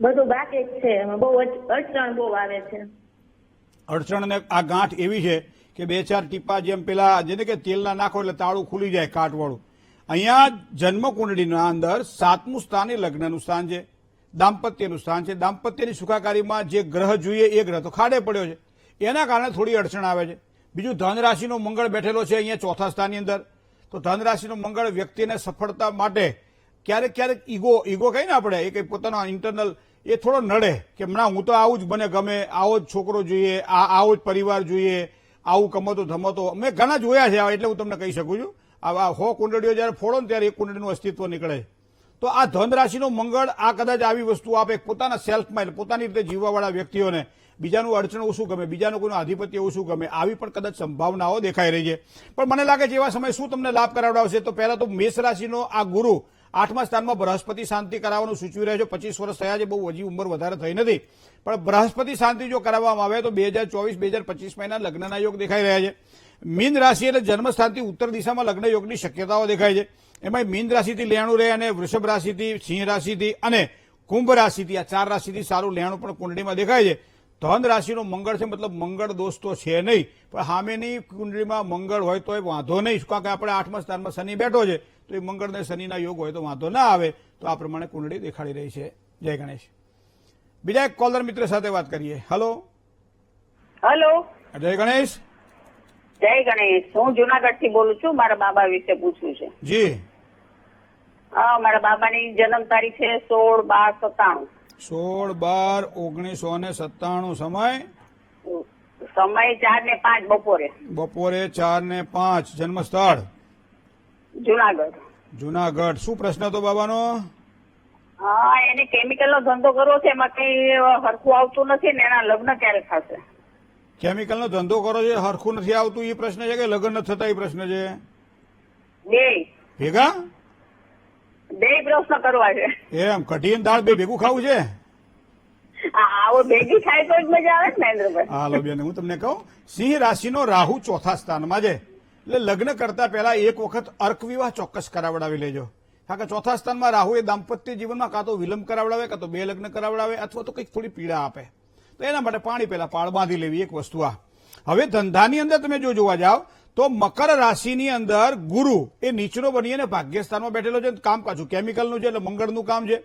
બધું બાકી જ છે. એમાં બહુ અડચણ બહુ આવે છે. અડચણ ને આ ગાંઠ એવી છે કે 2-4 ટીપા જેમ પેલા જેને કે તેલના નાખો એટલે તાળું ખુલી જાય કાટવાળું. અહીંયા જન્મકુંડળીના અંદર 7મું સ્થાન એ લગ્નનું સ્થાન છે, દાંપત્યનું સ્થાન છે. દાંપત્યની સુખાકારીમાં જે ગ્રહ જોઈએ એ ગ્રહ તો ખાડે પડ્યો છે, એના કારણે થોડી અડચણ આવે છે. બીજું, ધન રાશિનો મંગળ બેઠેલો છે અહીંયા ચોથા સ્થાનની અંદર. તો ધન રાશિનો મંગળ વ્યક્તિને સફળતા માટે ક્યારેક ક્યારેક ઈગો કહીએ ને આપણે, એ કંઈ પોતાનો ઇન્ટરનલ એ થોડો નડે કે ના હું તો આવું જ મને ગમે, આવો જ છોકરો જોઈએ, આવો જ પરિવાર જોઈએ, આવું કમતો ધમતો. મેં ઘણા જોયા છે એટલે હું તમને કહી શકું છું. આ 100 કુંડળીઓ જયારે ફોડો ને ત્યારે એક કુંડળીનું અસ્તિત્વ નીકળે. તો આ ધન રાશિનો મંગળ આ કદાચ આવી વસ્તુ આપે પોતાના સેલ્ફમાં, એટલે પોતાની રીતે જીવવાવાળા વ્યક્તિઓને બીજાનું અડચણ ઓછું ગમે, બીજાનું કોઈનું આધિપત્ય ઓછું ગમે, આવી પણ કદાચ સંભાવનાઓ દેખાઈ રહી છે. પણ મને લાગે છે એવા સમય શું તમને લાભ કરાવડાવશે? તો પહેલા તો મેષ રાશિનો આ ગુરુ 8મા સ્થાનમાં બૃહસ્પતિ શાંતિ કરાવવાનું સૂચવી રહ્યો છે. 25 વર્ષ થયા છે, બહુ હજી ઉંમર વધારે થઈ નથી, પણ બૃહસ્પતિ શાંતિ જો કરાવવામાં આવે તો 2024-2025 લગ્નના યોગ દેખાઈ રહ્યા છે. મીન રાશિ એટલે જન્મસ્થાનથી ઉત્તર દિશામાં લગ્ન યોગની શક્યતાઓ દેખાય છે. એમાં મીન રાશિથી લેણું રહે અને વૃષભ રાશિથી, સિંહ રાશિથી અને કુંભ રાશિથી, આ 4 રાશિથી સારું લેણું પણ કુંડળીમાં દેખાય છે. ધન રાશિનો મંગળ છે, મતલબ મંગળ દોષ તો છે નહીં, પણ સામેની કુંડળીમાં મંગળ હોય તો એ વાંધો નહીં. કારણ કે આપણે 8મા સ્થાનમાં શનિ બેઠો છે, તો એ મંગળને શનિના યોગ હોય તો વાંધો ના આવે. તો આ પ્રમાણે કુંડળી દેખાડી રહી છે. જય ગણેશ. બીજા એક કોલર મિત્ર સાથે વાત કરીએ. હલો. હેલો, જય ગણેશ. જય ગણેશ. હું જુનાગઢ થી બોલું છું. મારા બાબા વિશે પૂછવું છે. જી. હા, મારા બાબાની જન્મ તારીખ છે 16/12/97. 16/12/1997. સમય? સમય 4 ને 5 બપોરે. બપોરે 4 ને 5. જન્મ સ્થળ? જુનાગઢ. જુનાગઢ. શું પ્રશ્ન હતો બાબાનો? હા, એને કેમિકલ નો ધંધો કરવો છે, એમાં કઈ હરખું આવતું નથી ને એના લગ્ન ક્યારે થશે? કેમિકલનો ધંધો કરો છે, હરખું નથી આવતું એ પ્રશ્ન છે કે લગ્ન નથી થતા એ પ્રશ્ન છે? બે ભેગા? બે પ્રશ્ન કરવા છે. એમ કઢી અને દાળ બે ભેગું ખાવું છે? આવો ભેગી થાય તો જ મજા આવે ને મહેન્દ્રભાઈ. હાલો બેન, હું તમને કહું, સિંહ રાશિનો રાહુ ચોથા સ્થાનમાં છે, એટલે લગ્ન કરતા પહેલા એક વખત અર્ક વિવાહ ચોક્કસ કરાવડાવી લેજો. કારણ કે ચોથા સ્થાનમાં રાહુ એ દાંપત્ય જીવનમાં કાં તો વિલંબ કરાવડાવે, કાં તો બે લગ્ન કરાવડાવે, અથવા તો કંઈક થોડી પીડા આપે. તો એના માટે પાણી પહેલા પાળ બાંધી લેવી, એક વસ્તુ આ. હવે ધંધાની અંદર તમે જો જોવા જાવ તો મકર રાશિની અંદર ગુરુ એ નીચનો બની અને ભાગ્યસ્થાનમાં બેઠેલો છે. કામકાજું કેમિકલનું છે એટલે મંગળનું કામ છે.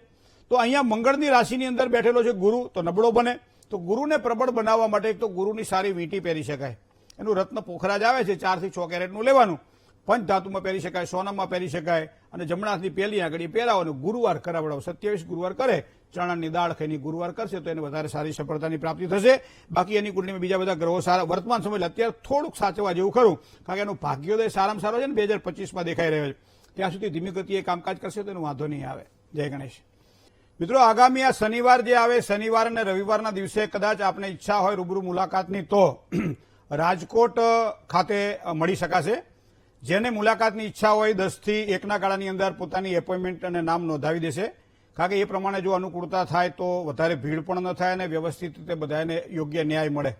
તો અહીંયા મંગળની રાશિની અંદર બેઠેલો છે ગુરુ, તો નબળો બને. તો ગુરુને પ્રબળ બનાવવા માટે એક તો ગુરુની સારી વીંટી પહેરી શકાય. એનું રત્ન પોખરાજ આવે છે, 4 થી 6 કેરેટનું લેવાનું. પંચધાતુમાં પહેરી શકાય, સોનામાં પહેરી શકાય, અને જમણા હાથની પહેલી આંગળી પહેરાવવાનું. ગુરુવાર કરાવડાવો, 27 ગુરુવાર કરે, ચણાની દાળ ખાઈને ગુરુવાર કરશે તો એને વધારે સારી સફળતાની પ્રાપ્તિ થશે. બાકી એની કુંડળીમાં બીજા બધા ગ્રહો સારા વર્તમાન સમય અત્યારે થોડુંક સાચવવા જેવું ખરું, કારણ કે એનું ભાગ્યોદય સારામાં સારો છે ને 2025માં દેખાઈ રહ્યો છે. ત્યાં સુધી ધીમી ગતિએ કામકાજ કરશે તો એનો વાંધો નહીં આવે. જય ગણેશ. મિત્રો, આગામી આ શનિવાર જે આવે, શનિવાર અને રવિવારના દિવસે કદાચ આપને ઈચ્છા હોય રૂબરૂ મુલાકાતની તો રાજકોટ ખાતે મળી શકાશે. જેને મુલાકાતની ઈચ્છા હોય 10 થી 1ના ગાળાની અંદર પોતાની એપોઇન્ટમેન્ટ અને નામ નોંધાવી દેશે. કારણ કે એ પ્રમાણે જો અનુકૂળતા થાય તો વધારે ભીડ પણ ન થાય અને વ્યવસ્થિત રીતે બધાને યોગ્ય ન્યાય મળે.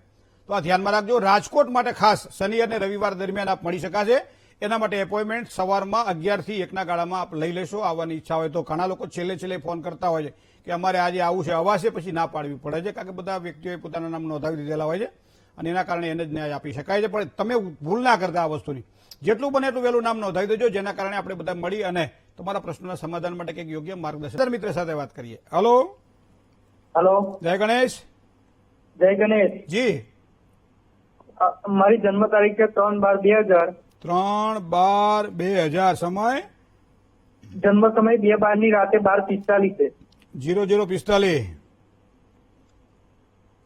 તો આ ધ્યાનમાં રાખજો. રાજકોટ માટે ખાસ શનિ અને રવિવાર દરમિયાન આપ મળી શકાશે. એના માટે એપોઇન્ટમેન્ટ સવારમાં 11 થી 1 ગાળામાં આપ લઈ લેશો. આવવાની ઈચ્છા હોય તો ઘણા લોકો છેલ્લે ફોન કરતા હોય છે કે અમારે આજે આવું છે, અવાશે પછી ના પાડવી પડે છે, કારણ કે બધા વ્યક્તિઓએ પોતાના નામ નોંધાવી દીધેલા હોય છે અને એના કારણે એને જ ન્યાય આપી શકાય છે. પણ તમે ભૂલ ના કરતા આ વસ્તુની, જેટલું બને એટલું વહેલું નામ નોંધાવી દેજો, જેના કારણે આપણે બધા મળી અને તમારા પ્રશ્નોના સમાધાન માટે કંઈક યોગ્ય માર્ગદર્શન મિત્ર સાથે વાત કરીએ. હલો, જય ગણેશ. જય ગણેશ. જી, મારી જન્મ તારીખ છે 3/12/2000. 3/12/2000. સમય જન્મ સમય 2/12 ની રાતે 12:45 છે. 00:45.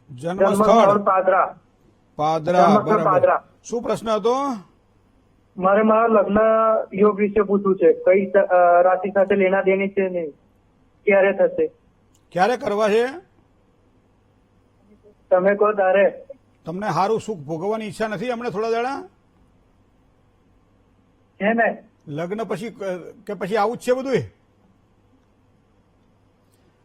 જન્મ જન્મ સ્થળ સ્થળ પાદરા. પાદરા. જન્મ સ્થળ બરાબર. પાદરા. શું પ્રશ્ન હતો? મારે મારા લગ્ન યોગ વિશે પૂછવું છે. કઈ રાશિ સાથે લેના દેની છે ને ક્યારે થશે? ક્યારે કરવા છે? તમે કહો તારે. તમને સારું સુખ ભોગવવાની ઈચ્છા નથી હમણાં થોડા દાડા? છે ને? લગ્ન પછી કે પછી આવું જ છે બધું?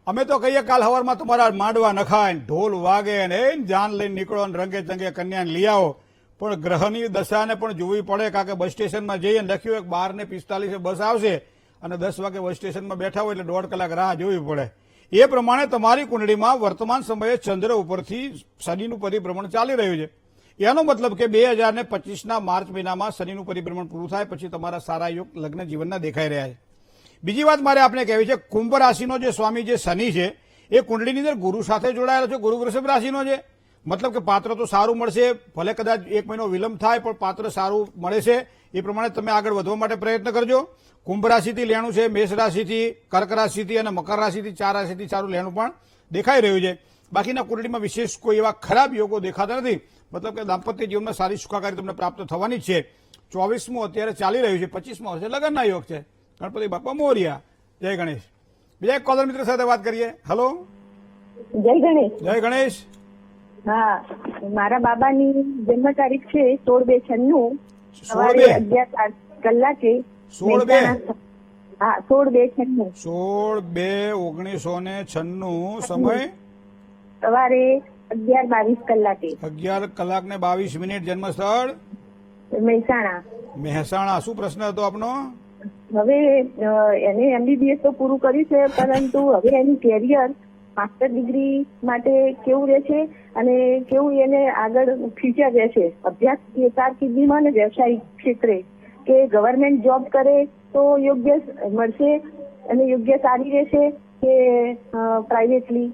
અમે તો કહીએ કાલ સવારમાં તમારા માંડવા નખાય, ઢોલ વાગે ને જાન લઈને નીકળો ને રંગે ચંગે કન્યાને લઈ આવો, પણ ગ્રહની દશાને પણ જોવી પડે, કારણ કે બસ સ્ટેશનમાં જઈએ લખ્યું 12:45 બસ આવશે અને 10 વાગે બસ સ્ટેશનમાં બેઠા હોય એટલે 1.5 કલાક રાહ જોવી પડે. એ પ્રમાણે તમારી કુંડળીમાં વર્તમાન સમયે ચંદ્ર ઉપરથી શનિનું પરિભ્રમણ ચાલી રહ્યું છે. એનો મતલબ કે 2025ના માર્ચ મહિનામાં શનિનું પરિભ્રમણ પૂરું થાય પછી તમારા સારા યોગ લગ્ન જીવનના દેખાઈ રહ્યા છે. બીજી વાત મારે આપણે કહેવી છે, કુંભ રાશિનો જે સ્વામી જે શનિ છે એ કુંડળીની અંદર ગુરુ સાથે જોડાયેલો છે, ગુરુ વૃષભ રાશિનો છે. મતલબ કે પાત્ર તો સારું મળશે, ભલે કદાચ 1 મહિનો વિલંબ થાય પણ પાત્ર સારું મળે છે. એ પ્રમાણે તમે આગળ વધવા માટે પ્રયત્ન કરજો. કુંભ રાશિથી લેણું છે, મેષ રાશિથી, કર્ક રાશિથી અને મકર રાશિથી 4 રાશિથી સારું લેણું પણ દેખાઈ રહ્યું છે. બાકીના કુંડળીમાં વિશેષ કોઈ એવા ખરાબ યોગો દેખાતા નથી. મતલબ કે દાંપત્ય જીવનમાં સારી સુખાકારી તમને પ્રાપ્ત થવાની જ છે. 24મું અત્યારે ચાલી રહ્યું છે, 25મો વર્ષે લગ્નના યોગ છે. ગણપતિ બાપા મોરિયા. જય ગણેશ. બીજા એક કોલર મિત્ર સાથે વાત કરીએ. હલો, જય ગણેશ. જય ગણેશ. હા, મારા બાબાની જન્મ તારીખ છે 16/2/96 સવારે 16/2. 11 કલાકે. 16/2. હા, 16/2/96 16/2/1996. સમય સવારે 11:22 કલાકે. 11 કલાક ને 22 મિનિટ. જન્મ સ્થળ મહેસાણા. મહેસાણા. શું પ્રશ્ન હતો આપનો? હવે એને MBBS તો પૂરું કર્યું છે, પરંતુ હવે એનું કેરિયર માસ્ટર ડિગ્રી માટે કેવું રહેશે અને કેવું એને આગળ ફ્યુચર રહેશે અભ્યાસ કારકિર્દીમાં અને વ્યવસાયિક ક્ષેત્રે, કે ગવર્મેન્ટ જોબ કરે તો યોગ્ય મળશે અને યોગ્ય સારી રહેશે કે પ્રાઇવેટલી,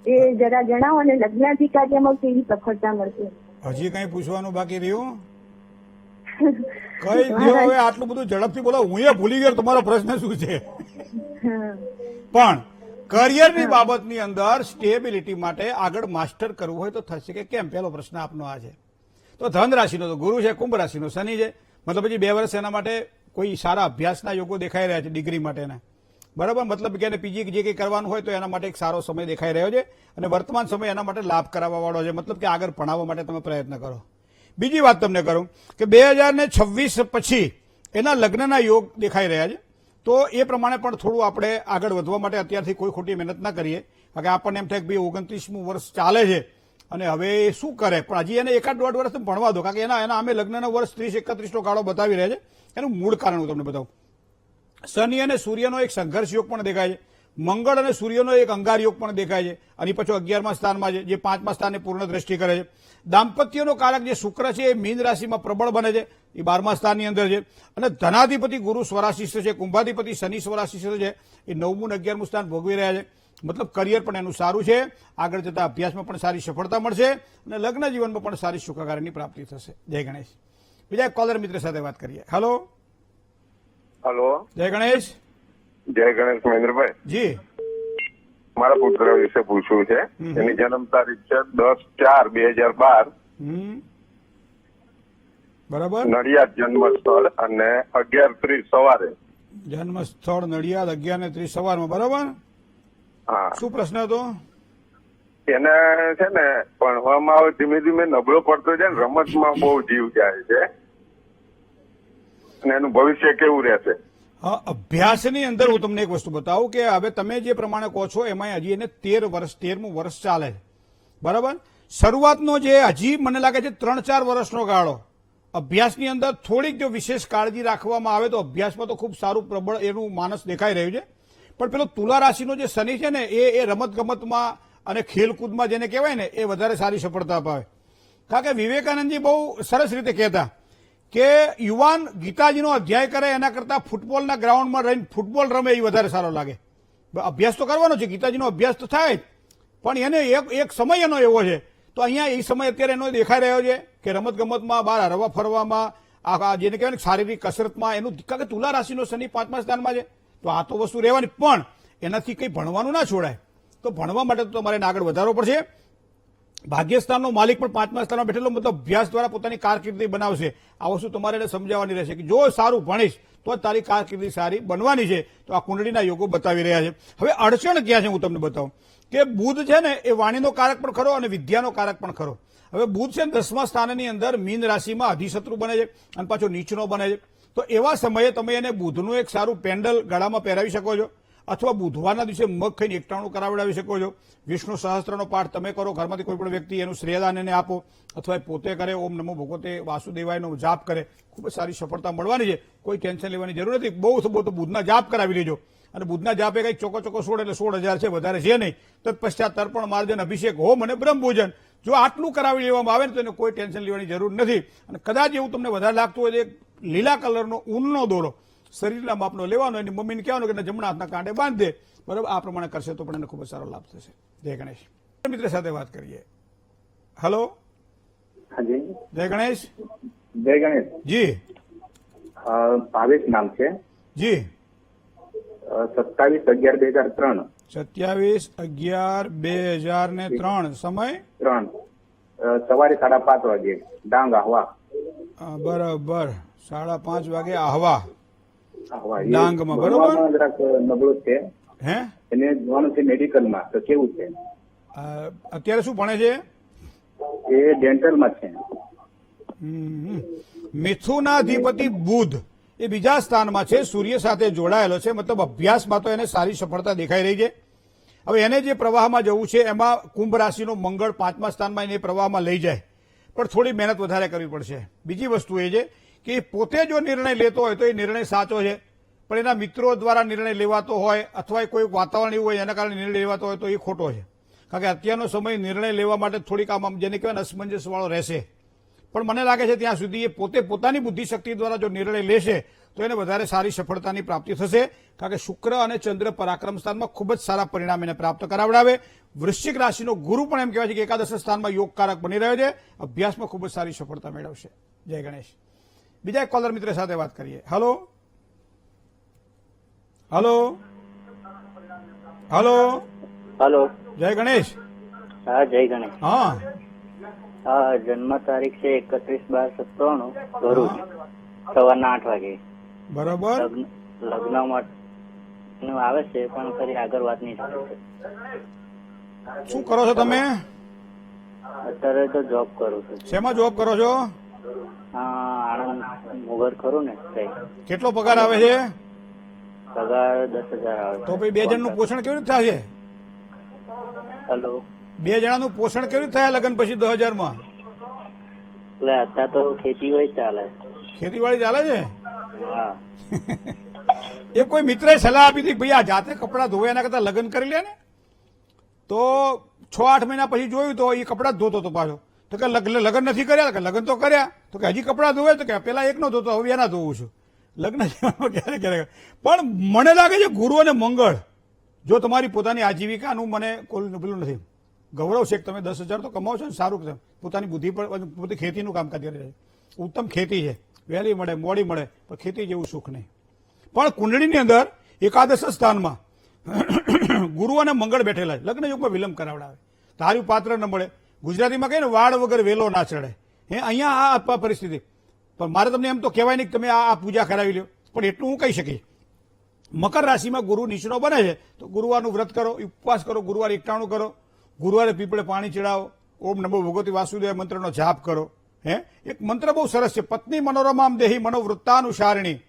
એ જરા જણાવો. અને લગ્નાધિકારીમાં કેવી સફળતા મળશે? હજી કઈ પૂછવાનું બાકી રહ્યું? કઈ દો હવે, આટલું બધું ઝડપથી બોલો, હું એ ભૂલી ગયો તમારો પ્રશ્ન શું છે. પણ કરિયરની બાબતની અંદર સ્ટેબિલિટી માટે આગળ માસ્ટર કરવું હોય તો થશે કે કેમ? પહેલો પ્રશ્ન આપનો આ છે. તો ધન રાશિનો તો ગુરુ છે, કુંભ રાશિનો શનિ છે. મતલબ પછી 2 વર્ષ એના માટે કોઈ સારા અભ્યાસના યોગો દેખાઈ રહ્યા છે ડિગ્રી માટેના. બરાબર. મતલબ કે એને પીજી જે કંઈ કરવાનું હોય તો એના માટે એક સારો સમય દેખાઈ રહ્યો છે અને વર્તમાન સમય એના માટે લાભ કરાવવા વાળો છે. મતલબ કે આગળ ભણાવવા માટે તમે પ્રયત્ન કરો. બીજી વાત તમને કરું કે 2026 પછી એના લગ્નના યોગ દેખાઈ રહ્યા છે. તો એ પ્રમાણે પણ થોડું આપણે આગળ વધવા માટે અત્યારથી કોઈ ખોટી મહેનત ના કરીએ, કારણ કે આપણને એમ થાય કે ભાઈ 29મું વર્ષ ચાલે છે અને હવે એ શું કરે, પણ હજી એને 1.5 વર્ષ ભણવા દો, કારણ કે એના અમે લગ્નના વર્ષ 30-31નો ગાળો બતાવી રહ્યા છે. એનું મૂળ કારણ હું તમને બતાવું. શનિ અને સૂર્યનો એક સંઘર્ષ યોગ પણ દેખાય છે, મંગળ અને સૂર્યનો એક અંગાર યોગ પણ દેખાય છે, અને પછી 11મા સ્થાનમાં છે જે 5મા સ્થાનને પૂર્ણ દ્રષ્ટિ કરે છે. દાંપત્યનો કારક જે શુક્ર છે એ મીન રાશિમાં પ્રબળ બને છે, એ 12મા સ્થાનની અંદર છે. અને ધનાધિપતિ ગુરુ સ્વરાશિસ્થ છે, કુંભાધિપતિ શનિ સ્વરાશિસ્થ છે, એ 9મું અને 11મું સ્થાન ભોગવી રહ્યા છે. મતલબ કરિયર પણ એનું સારું છે, આગળ જતા અભ્યાસમાં પણ સારી સફળતા મળશે અને લગ્ન જીવનમાં પણ સારી સુખાકારીની પ્રાપ્તિ થશે. જય ગણેશ. બીજા એક કોલર મિત્ર સાથે વાત કરીએ. હલો, જય ગણેશ. જય ગણેશ મહેન્દ્રભાઈ. જી, મારા પુત્ર વિશે પૂછવું છે. એની જન્મ તારીખ છે 10/4/2012. બરાબર. નડિયાદ જન્મ સ્થળ અને 11:30 સવારે. જન્મ સ્થળ નડિયાદ 11:30 સવારમાં. બરાબર. હા. શું પ્રશ્ન હતો? એને છે ને ભણવામાં હવે ધીમે ધીમે નબળો પડતો છે ને રમતમાં બહુ જીવ જાય છે, અને એનું ભવિષ્ય કેવું રહેશે? હા, અભ્યાસની અંદર હું તમને એક વસ્તુ બતાવું કે હવે તમે જે પ્રમાણે કહો છો એમાં હજી એને 13મું વર્ષ ચાલે છે. બરાબર. શરૂઆતનો જે હજી મને લાગે છે 3-4 વર્ષનો ગાળો અભ્યાસની અંદર થોડીક જો વિશેષ કાળજી રાખવામાં આવે તો અભ્યાસમાં તો ખૂબ સારું પ્રબળ એનું માનસ દેખાઈ રહ્યું છે. પણ પેલો તુલા રાશિનો જે શનિ છે ને એ રમતગમતમાં અને ખેલકૂદમાં જેને કહેવાય ને એ વધારે સારી સફળતા અપાવે. કારણ કે વિવેકાનંદજી બહુ સરસ રીતે કહેતા કે યુવાન ગીતાજીનો અધ્યાય કરે એના કરતાં ફૂટબોલના ગ્રાઉન્ડમાં રહીને ફૂટબોલ રમે એ વધારે સારો લાગે. અભ્યાસ તો કરવાનો છે, ગીતાજીનો અભ્યાસ તો થાય જ, પણ એને એક સમય એનો એવો છે. તો અહીંયા એ સમય અત્યારે એનો દેખાઈ રહ્યો છે કે રમતગમતમાં બહાર હરવા ફરવામાં, આ જેને કહેવાય ને શારીરિક કસરતમાં એનું, કારણ કે તુલા રાશિનો શનિ 5મા સ્થાનમાં છે, તો આ તો વસ્તુ રહેવાની. પણ એનાથી કંઈ ભણવાનું ના છોડાય. તો ભણવા માટે તો તમારે આગળ વધારવો પડશે. ભાગ્યસ્થાનનો માલિક પણ 5મા સ્થાનમાં બેઠેલો, મતલબ અભ્યાસ દ્વારા પોતાની કારકિર્દી બનાવશે. આ વસ્તુ તમારે એને સમજાવવાની રહેશે કે જો સારું ભણીશ તો જ તારી કારકિર્દી સારી બનવાની છે. તો આ કુંડળીના યોગો બતાવી રહ્યા છે. હવે અડચણ ક્યાં છે હું તમને બતાવું કે બુધ છે ને એ વાણીનો કારક પણ ખરો અને વિદ્યાનો કારક પણ ખરો. હવે બુધ છે 10મા સ્થાનની અંદર મીન રાશિમાં અધિશત્રુ બને છે અને પાછો નીચનો બને છે. તો એવા સમયે તમે એને બુધનું એક સારું પેન્ડલ ગળામાં પહેરાવી શકો છો, અથવા બુધવારના દિવસે મગ ખાઈને એકટાણું કરાવડાવી શકો છો. વિષ્ણુ સહસ્ત્રનો પાઠ તમે કરો, ઘરમાંથી કોઈ પણ વ્યક્તિ એનું શ્રેયદાન એને આપો, અથવા એ પોતે કરે, ઓમ નમો ભગવતે વાસુદેવાયનો જાપ કરે, ખૂબ જ સારી સફળતા મળવાની છે. કોઈ ટેન્શન લેવાની જરૂર નથી. બહુ તો બુધના જાપ કરાવી લેજો. અને બુધના જાપે કંઈક ચોકો 16 એટલે 16,000 છે, વધારે છે નહીં. તત્પશ્ચાત તર્પણ, માર્જન, અભિષેક, હોમ અને બ્રહ્મભોજન, જો આટલું કરાવી લેવામાં આવે ને તો એને કોઈ ટેન્શન લેવાની જરૂર નથી. અને કદાચ એવું તમને વધારે લાગતું હોય તો લીલા કલરનો ઊનનો દોરો શરીરના માપનો લેવાનો, એની મમ્મીને કહેવાનું કે જમણા હાથના કાંડે બાંધ દે, બરાબર. આ પ્રમાણે કરશે તો પણ એને ખૂબ જ સારો લાભ થશે. જય ગણેશ. મિત્ર સાથે વાત કરીએ. હલો, જય ગણેશ. જય ગણેશ. જી ભાવેશ નામ છે. જી 27/11/2003. 27/11/2003. સમય 3 સવારે 5:30 વાગે ડાંગ આહવા. બરાબર, 5:30 વાગે આહવા આહવા. ડાંગમાં, બરોબર. ભણવામાં જરાક નબળું છે. હે, એને જવાનું છે મેડિકલમાં, તો કેવું છે? અત્યારે શું ભણે છે? એ ડેન્ટલમાં છે. મિથુનાધિપતિ બુધ એ બીજા સ્થાનમાં છે, સૂર્ય સાથે જોડાયેલો છે, મતલબ અભ્યાસમાં તો એને સારી સફળતા દેખાઈ રહી છે. હવે એને જે પ્રવાહમાં જવું છે એમાં કુંભ રાશિનો મંગળ 5મા સ્થાનમાં એને પ્રવાહમાં લઈ જાય, પણ થોડી મહેનત વધારે કરવી પડશે. બીજી વસ્તુ એ છે કે પોતે જો નિર્ણય લેતો હોય તો એ નિર્ણય સાચો છે, પણ એના મિત્રો દ્વારા નિર્ણય લેવાતો હોય અથવા કોઈ વાતાવરણ એવું હોય એના કારણે નિર્ણય લેવાતો હોય તો એ ખોટો છે. કારણ કે અત્યારનો સમય નિર્ણય લેવા માટે થોડીક આમ જેને કહેવાય અસમંજસવાળો રહેશે. પણ મને લાગે છે ત્યાં સુધી એ પોતે પોતાની બુદ્ધિશક્તિ દ્વારા જો નિર્ણય લેશે તો એને વધારે સારી સફળતાની પ્રાપ્તિ થશે. કારણ કે શુક્ર અને ચંદ્ર પરાક્રમ સ્થાનમાં ખૂબ જ સારા પરિણામ એને પ્રાપ્ત કરાવડાવે. વૃશ્ચિક રાશિનો ગુરુ પણ એમ કહેવાય છે કે એકાદશ સ્થાનમાં યોગકારક બની રહ્યો છે, અભ્યાસમાં ખૂબ જ સારી સફળતા મેળવશે. જય ગણેશ. બીજા એક કોલર મિત્ર સાથે વાત કરીએ. Hello, hello, hello, hello. જય ગણેશ. હા, જય ગણેશ. હા, જન્મ તારીખ છે 31/12/97, ભરૂચ, સવારના 8 વાગે. બરોબર. લગ્ન માટે આવે છે પણ ફરી આગળ વાત નહીં થાય. શું કરો છો તમે? અત્યારે તો જોબ કરું છું. શેમાં જોબ કરો છો? આણંદ મુગર ખરું ને કઈ. કેટલો પગાર આવે છે? પગાર 10,000 આવે. તો ભાઈ 2 જણનું પોષણ કેવી રીતે થશે? હલો. 2 જણાનું પોષણ કેવી રીતે થાય લગ્ન પછી 10,000માં? એટલે અત્યારે તો ખેતી હોય ચાલે. ખેતીવાડી ચાલે છે? હા. એ કોઈ મિત્રએ સલાહ આપી હતી ભાઈ આ જાતે કપડાં ધોવે એના કરતા લગ્ન કરી લે ને, તો 6-8 મહિના પછી જોયું તો એ કપડાં જ ધોતો હતો પાછો. તો કે લગ્ન નથી કર્યા? કે લગ્ન તો કર્યા. તો કે હજી કપડાં ધોવે? તો કે પેલા એકનો ધોતો, હવે એના ધોવું છું. લગ્ન ક્યારે ક્યારે. પણ મને લાગે છે ગુરુ અને મંગળ જો તમારી પોતાની આજીવિકાનું મને કોઈ પેલું નથી. ગૌરવ છે કે તમે 10,000 તો કમાવો છો ને, સારું છે. પોતાની બુદ્ધિ પર પોતે ખેતીનું કામકાજ કરી રહ્યા છે. ઉત્તમ ખેતી છે, વહેલી મળે મોડી મળે, પણ ખેતી જેવું સુખ નહીં. પણ કુંડળીની અંદર એકાદશ સ્થાનમાં ગુરુ અને મંગળ બેઠેલા છે, લગ્ન યુગમાં વિલંબ કરાવડાવે, ધાર્યું પાત્ર ન મળે. ગુજરાતીમાં કહીએ ને વાડ વગર વેલો ના ચડે. અહીંયા આ પરિસ્થિતિ. પણ મારે તમને એમ તો કહેવાય નહીં કે તમે આ પૂજા કરાવી લો, પણ એટલું હું કહી શકીશ. મકર રાશિમાં ગુરુ નીચનો બને છે તો ગુરુવારનું વ્રત કરો, ઉપવાસ કરો, ગુરુવાર એકટાણું કરો, ગુરુવારે પીપળે પાણી ચડાવો, ઓમ નમો ભગવતી વાસુદેવ મંત્રનો જાપ કરો. એક મંત્ર બહુ સરસ છે, પત્ની મનોરમામ દેહી મનોવૃત્તાનુસારિણી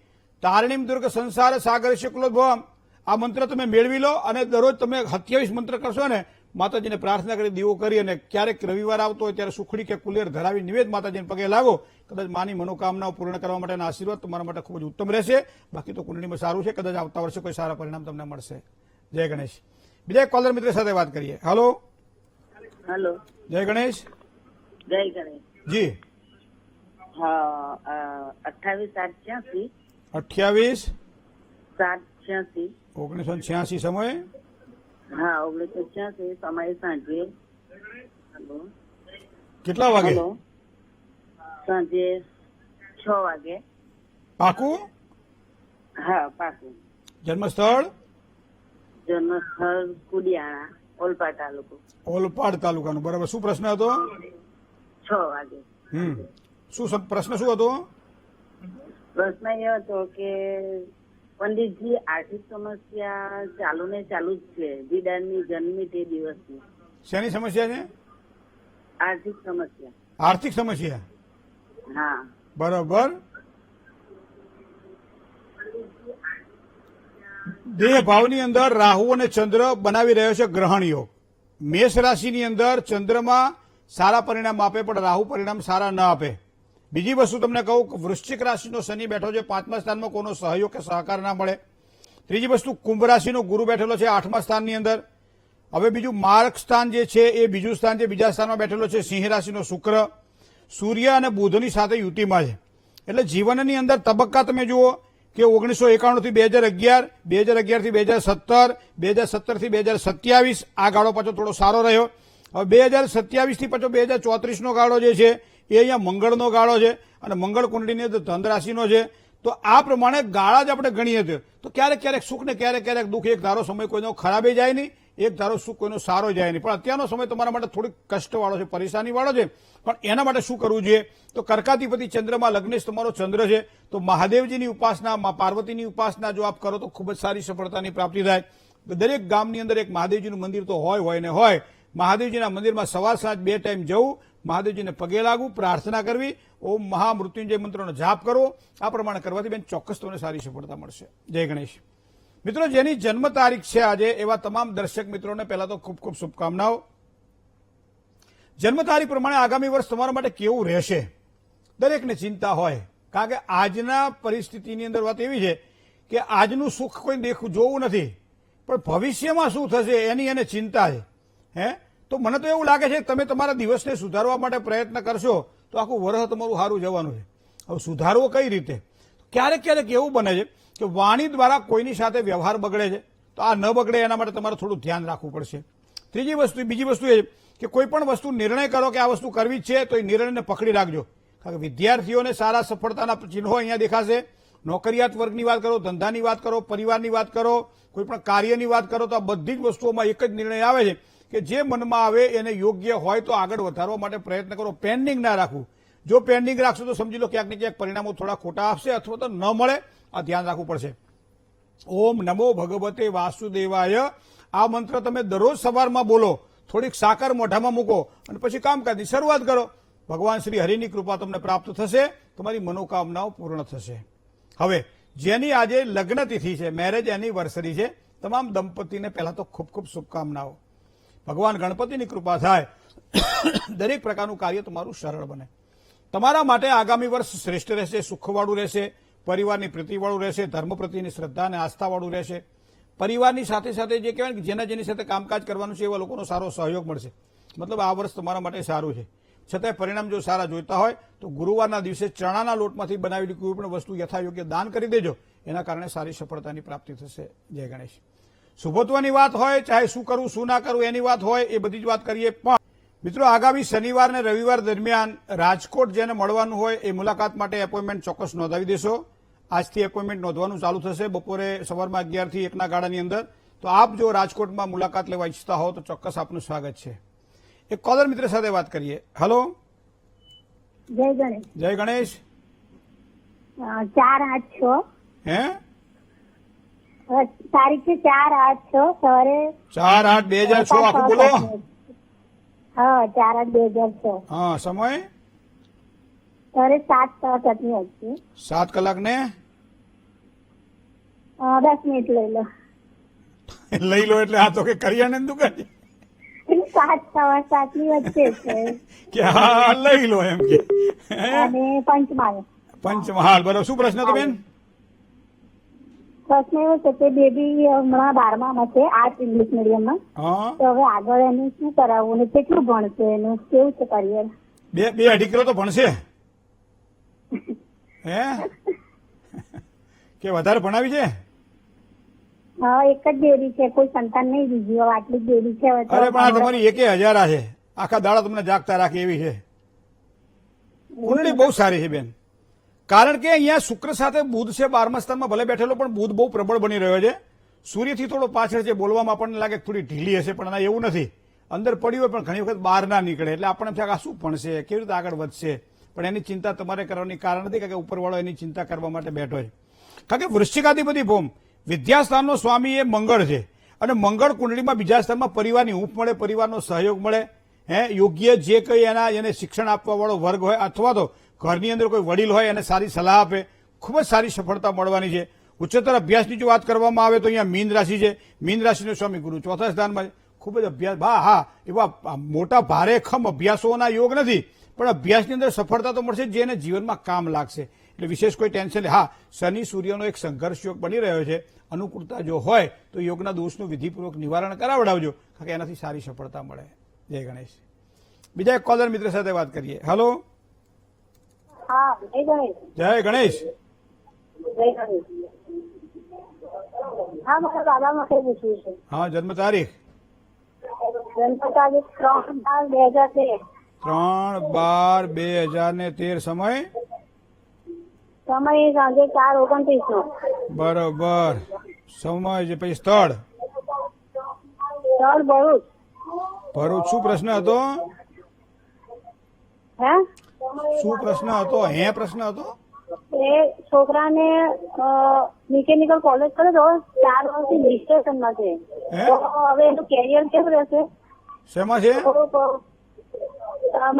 તારણીમ દુર્ગ સંસાર સાગર શુક્લોદ્ભવમ. આ મંત્ર તમે મેળવી લો અને દરરોજ તમે 27 મંત્ર કરશો ને માતાજીને પ્રાર્થના કરી દીવો કરી અને ક્યારેક રવિવાર આવતો હોય ત્યારે સુખડી કે કુલેર ધરાવી નિવેદ માતાજીને પગે લાગો, કદાચ માની મનોકામનાઓ પૂર્ણ કરવા માટેના આશીર્વાદ તમારા માટે ખૂબ જ ઉત્તમ રહેશે. બાકી તો કુંડળીમાં સારું છે, કદાચ આવતા વર્ષે કોઈ સારા પરિણામ તમને મળશે. જય ગણેશ. બીજા એક કોલર મિત્ર સાથે વાત કરીએ. હેલો. હેલો. જય ગણેશ. જય ગણેશ. જી. હા 28/7/86. 28/7/86 1986 સમય. હા 1986 સમય સાંજે. હેલો. કેટલા વાગે? હેલો. સાંજે 6 વાગે. પાકું? હા પાકું. જન્મસ્થળ? જન્મસ્થળ કુડિયાણા, ઓલપાડ તાલુકો. ઓલપાડ તાલુકાનું. બરાબર. શું પ્રશ્ન હતો? 6 વાગે. શું પ્રશ્ન શું હતો? પ્રશ્ન એ હતો કે પંડિતજી આર્થિક સમસ્યા ચાલુ ને ચાલુ જ છે દીદારની જન્મી તે દિવસની. શેની સમસ્યા છે? આર્થિક સમસ્યા. આર્થિક સમસ્યા. હા બરાબર. દેહ ભાવની અંદર રાહુ અને ચંદ્ર બનાવી રહ્યો છે ગ્રહણ યોગ. મેષ રાશિની અંદર ચંદ્રમાં સારા પરિણામ આપે પણ રાહુ પરિણામ સારા ન આપે. બીજી વસ્તુ તમને કહું કે વૃશ્ચિક રાશિનો શનિ બેઠો છે 5મા સ્થાનમાં, કોઈનો સહયોગ કે સહકાર ના મળે. ત્રીજી વસ્તુ કુંભ રાશિનો ગુરુ બેઠેલો છે 8મા સ્થાનની અંદર. હવે બીજું માર્ગ સ્થાન જે છે એ બીજું સ્થાન છે, બીજા સ્થાનમાં બેઠેલો છે સિંહ રાશિનો શુક્ર. સૂર્ય અને બુધની સાથે યુતિમાં છે. એટલે જીવનની અંદર તબક્કા તમે જુઓ કે 1991 થી 2011, 2011 થી 2017, 2017 થી 2027 આ ગાળો પાછો થોડો સારો રહ્યો. હવે 2027 થી પાછો 2034નો ગાળો જે છે એ અહીંયા મંગળનો ગાળો છે અને મંગળ કુંડળીની અંદર ધન રાશિનો છે. તો આ પ્રમાણે ગાળા જ આપણે ગણીએ તો ક્યારેક ક્યારેક સુખ ને ક્યારેક ક્યારેક દુઃખ. એક ધારો સમય કોઈનો ખરાબે જાય નહીં, એક ધારો સુખ કોઈનો સારો જાય નહીં. પણ અત્યારનો સમય તમારા માટે થોડીક કષ્ટવાળો છે, પરેશાનીવાળો છે. પણ એના માટે શું કરવું જોઈએ? તો કર્કાધિપતિ ચંદ્રમાં લગ્નેશ તમારો ચંદ્ર છે, તો મહાદેવજીની ઉપાસના, મા પાર્વતીની ઉપાસના જો આપ કરો તો ખૂબ જ સારી સફળતાની પ્રાપ્તિ થાય. દરેક ગામની અંદર એક મહાદેવજીનું મંદિર તો હોય ને હોય. મહાદેવજીના મંદિરમાં સવાર સાંજ 2 ટાઈમ જવું, મહાદેવજીને પગે લાગવું, પ્રાર્થના કરવી, ઓમ મહામૃત્યુંજય મંત્રનો જાપ કરવો. આ પ્રમાણે કરવાથી બેન ચોક્કસ તમને સારી સફળતા મળશે. જય ગણેશ. મિત્રો, જેની જન્મ તારીખ છે આજે એવા તમામ દર્શક મિત્રોને પહેલા તો ખૂબ ખૂબ શુભકામનાઓ. જન્મ તારીખ પ્રમાણે આગામી વર્ષ તમારા માટે કેવું રહેશે દરેકને ચિંતા હોય. કારણ કે આજના પરિસ્થિતિની અંદર વાત એવી છે કે આજનું સુખ કોઈ જોવું નથી, પણ ભવિષ્યમાં શું થશે એની એને ચિંતા છે. તો મને તો એવું લાગે છે કે તમે તમારા દિવસને સુધારવા માટે પ્રયત્ન કરશો તો આખું વર્ષ તમારું સારું જવાનું છે. હવે સુધારવો કઈ રીતે? ક્યારેક ક્યારેક એવું બને છે કે વાણી દ્વારા કોઈની સાથે વ્યવહાર બગડે છે, તો આ ન બગડે એના માટે તમારે થોડું ધ્યાન રાખવું પડશે. બીજી વસ્તુ એ કે કોઈ પણ વસ્તુ નિર્ણય કરો કે આ વસ્તુ કરવી છે તો એ નિર્ણયને પકડી રાખજો. કારણ કે વિદ્યાર્થીઓને સારા સફળતાના ચિહ્નો અહીંયા દેખાશે. નોકરિયાત વર્ગની વાત કરો, ધંધાની વાત કરો, પરિવારની વાત કરો, કોઈ પણ કાર્યની વાત કરો, તો આ બધી જ વસ્તુઓમાં એક જ નિર્ણય આવે છે કે જે મનમાં આવે એને યોગ્ય હોય તો આગળ વધારવા માટે પ્રયત્ન કરો. પેન્ડિંગ ના રાખવું. જો પેન્ડિંગ રાખશો તો સમજી લો ક્યાંક ને ક્યાંક પરિણામો થોડા ખોટા આપશે અથવા તો ન મળે. આ ધ્યાન રાખવું પડશે. ઓમ નમો ભગવતે વાસુદેવાય આ મંત્ર તમે દરરોજ સવારમાં બોલો, થોડીક સાકર મોઢામાં મૂકો અને પછી કામકાજની શરૂઆત કરો. ભગવાન શ્રી હરિની કૃપા તમને પ્રાપ્ત થશે, તમારી મનોકામનાઓ પૂર્ણ થશે. હવે જેની આજે લગ્ન તિથિ છે, મેરેજ એનિવર્સરી છે, તમામ દંપતીને પહેલા તો ખૂબ ખૂબ શુભકામનાઓ. ભગવાન ગણપતિની કૃપા થાય, દરેક પ્રકારનું કાર્ય તમારું સરળ બને. તમારા માટે આગામી વર્ષ શ્રેષ્ઠ રહેશે, સુખવાળું રહેશે, પરિવારની પ્રીતિવાળું રહેશે, ધર્મ પ્રત્યેની શ્રદ્ધા અને આસ્થાવાળું રહેશે. પરિવારની સાથે સાથે જે કહેવાય કે જેની સાથે કામકાજ કરવાનું છે એવા લોકોનો સારો સહયોગ મળશે. મતલબ આ વર્ષ તમારા માટે સારું છે. છતાંય પરિણામ જો સારા જોઈતા હોય તો ગુરુવારના દિવસે ચણાના લોટમાંથી બનાવેલી કોઈ પણ વસ્તુ યથાયોગ્ય દાન કરી દેજો. એના કારણે સારી સફળતાની પ્રાપ્તિ થશે. જય ગણેશ. શુભત્વની વાત હોય, ચાહે શું કરવું શું ના કરવું એની વાત હોય, એ બધી જ વાત કરીએ. પણ મિત્રો, આગામી શનિવાર અને રવિવાર દરમિયાન રાજકોટ જેને મળવાનું હોય એ મુલાકાત માટે એપોઇન્ટમેન્ટ ચોક્કસ નોંધાવી દેશો. આજથી એપોઇન્ટમેન્ટ નોંધવાનું ચાલુ થશે બપોરે સવારમાં 11 થી 1ના ગાળાની અંદર. તો આપ જો રાજકોટમાં મુલાકાત લેવા ઈચ્છતા હો તો ચોક્કસ આપનું સ્વાગત છે. એક કોલર મિત્ર સાથે વાત કરીએ. હેલો. જય ગણેશ. જય ગણેશ. 4/8/6. હે? તારીખ છે 4/8/6 સવારે. 4/8/2006 આખું બોલો. હા 4/8/2006. હા, સમય સવારે 7:30 7 કલાક ને 10 મિનિટ લઈ લો. લઈ લો એટલે આ તો કે કરિયાણાની દુકાન છે. 7 ની વચ્ચે છે કે હા લઈ લો એમ કે હે? અને પંચમહાલ. પંચમહાલ, બરોબર. શું પ્રશ્ન હતો બેન? પ્રશ્ન એવો છે કે બેબી હમણાં 12માં છે, આર્ટ ઇંગ્લિશ મીડિયમમાં. હા, તો હવે આગળ એને શું કરાવવું ને કેટલું ભણશે એનું કેવું છે કરિયર? બે અઢી કિલો તો ભણશે હે કે વધારે ભણાવી છે? હા, એક જ બેબી છે, કોઈ સંતાન નહીં બીજી, હવે આટલી જ બેબી છે. હવે તો અરે પણ આ તમારી 1000 છે, આખા દાડા તમને જાગતા રાખે એવી છે. કુંડળી બહુ સારી છે બેન, કારણ કે અહીંયા શુક્ર સાથે બુધ છે 12મા સ્થાનમાં ભલે બેઠેલો, પણ બુધ બહુ પ્રબળ બની રહ્યો છે. સૂર્યથી થોડો પાછળ છે, બોલવામાં આપણને લાગે થોડી ઢીલી હશે, પણ એવું નથી. અંદર પડ્યું હોય પણ ઘણી વખત બહાર ના નીકળે, એટલે આપણને થાય આ શું ભણશે, કેવી રીતે આગળ વધશે, પણ એની ચિંતા તમારે કરવાની કારણ નથી, કારણ કે ઉપરવાળો એની ચિંતા કરવા માટે બેઠો છે. કારણ કે વૃશ્ચિકાધિપતિ ભૌમ વિદ્યાસ્થાનનો સ્વામી એ મંગળ છે, અને મંગળ કુંડળીમાં બીજા સ્થાનમાં પરિવારની હૂંફ મળે, પરિવારનો સહયોગ મળે, યોગ્ય જે કંઈ એને શિક્ષણ આપવા વાળો વર્ગ હોય અથવા તો ઘરની અંદર કોઈ વડીલ હોય એને સારી સલાહ આપે, ખૂબ જ સારી સફળતા મળવાની છે. ઉચ્ચતર અભ્યાસની જો વાત કરવામાં આવે તો અહીંયા મીન રાશિ છે, મીન રાશિનો સ્વામી ગુરુ ચોથા સ્થાનમાં છે. ખૂબ જ અભ્યાસ, હા, એવા મોટા ભારેખમ અભ્યાસોના યોગ નથી, પણ અભ્યાસની અંદર સફળતા તો મળશે જે એને જીવનમાં કામ લાગશે, એટલે વિશેષ કોઈ ટેન્શન. હા, શનિ સૂર્યનો એક સંઘર્ષ યોગ બની રહ્યો છે, અનુકૂળતા જો હોય તો યોગના દોષનું વિધિપૂર્વક નિવારણ કરાવડાવજો, કારણ કે એનાથી સારી સફળતા મળે. જય ગણેશ. બીજા એક કોલર મિત્ર સાથે વાત કરીએ. હેલો. હા, જય ગણેશ. જય ગણેશ. જય ગણેશ. હા, મારા દાદા માટે પૂછવું છે. હા, જન્મ તારીખ? જન્મ તારીખ 3/12/2013. 3/12/2013. સમય? સમય સાંજે 4:29 નો. બરોબર. સમય છે, પછી સ્થળ? સ્થળ ભરૂચ. ભરૂચ. શું પ્રશ્ન હતો? હે? શું પ્રશ્ન હતો? પ્રશ્ન હતો? એ છોકરાને મિકેનિકલ કોલેજ કરે તો 4 વર્ષથી ડિસ્ટ્રેક્શનમાં છે, હે? તો હવે એનું કેરિયર કેવું રહેશે? શેમાં છે?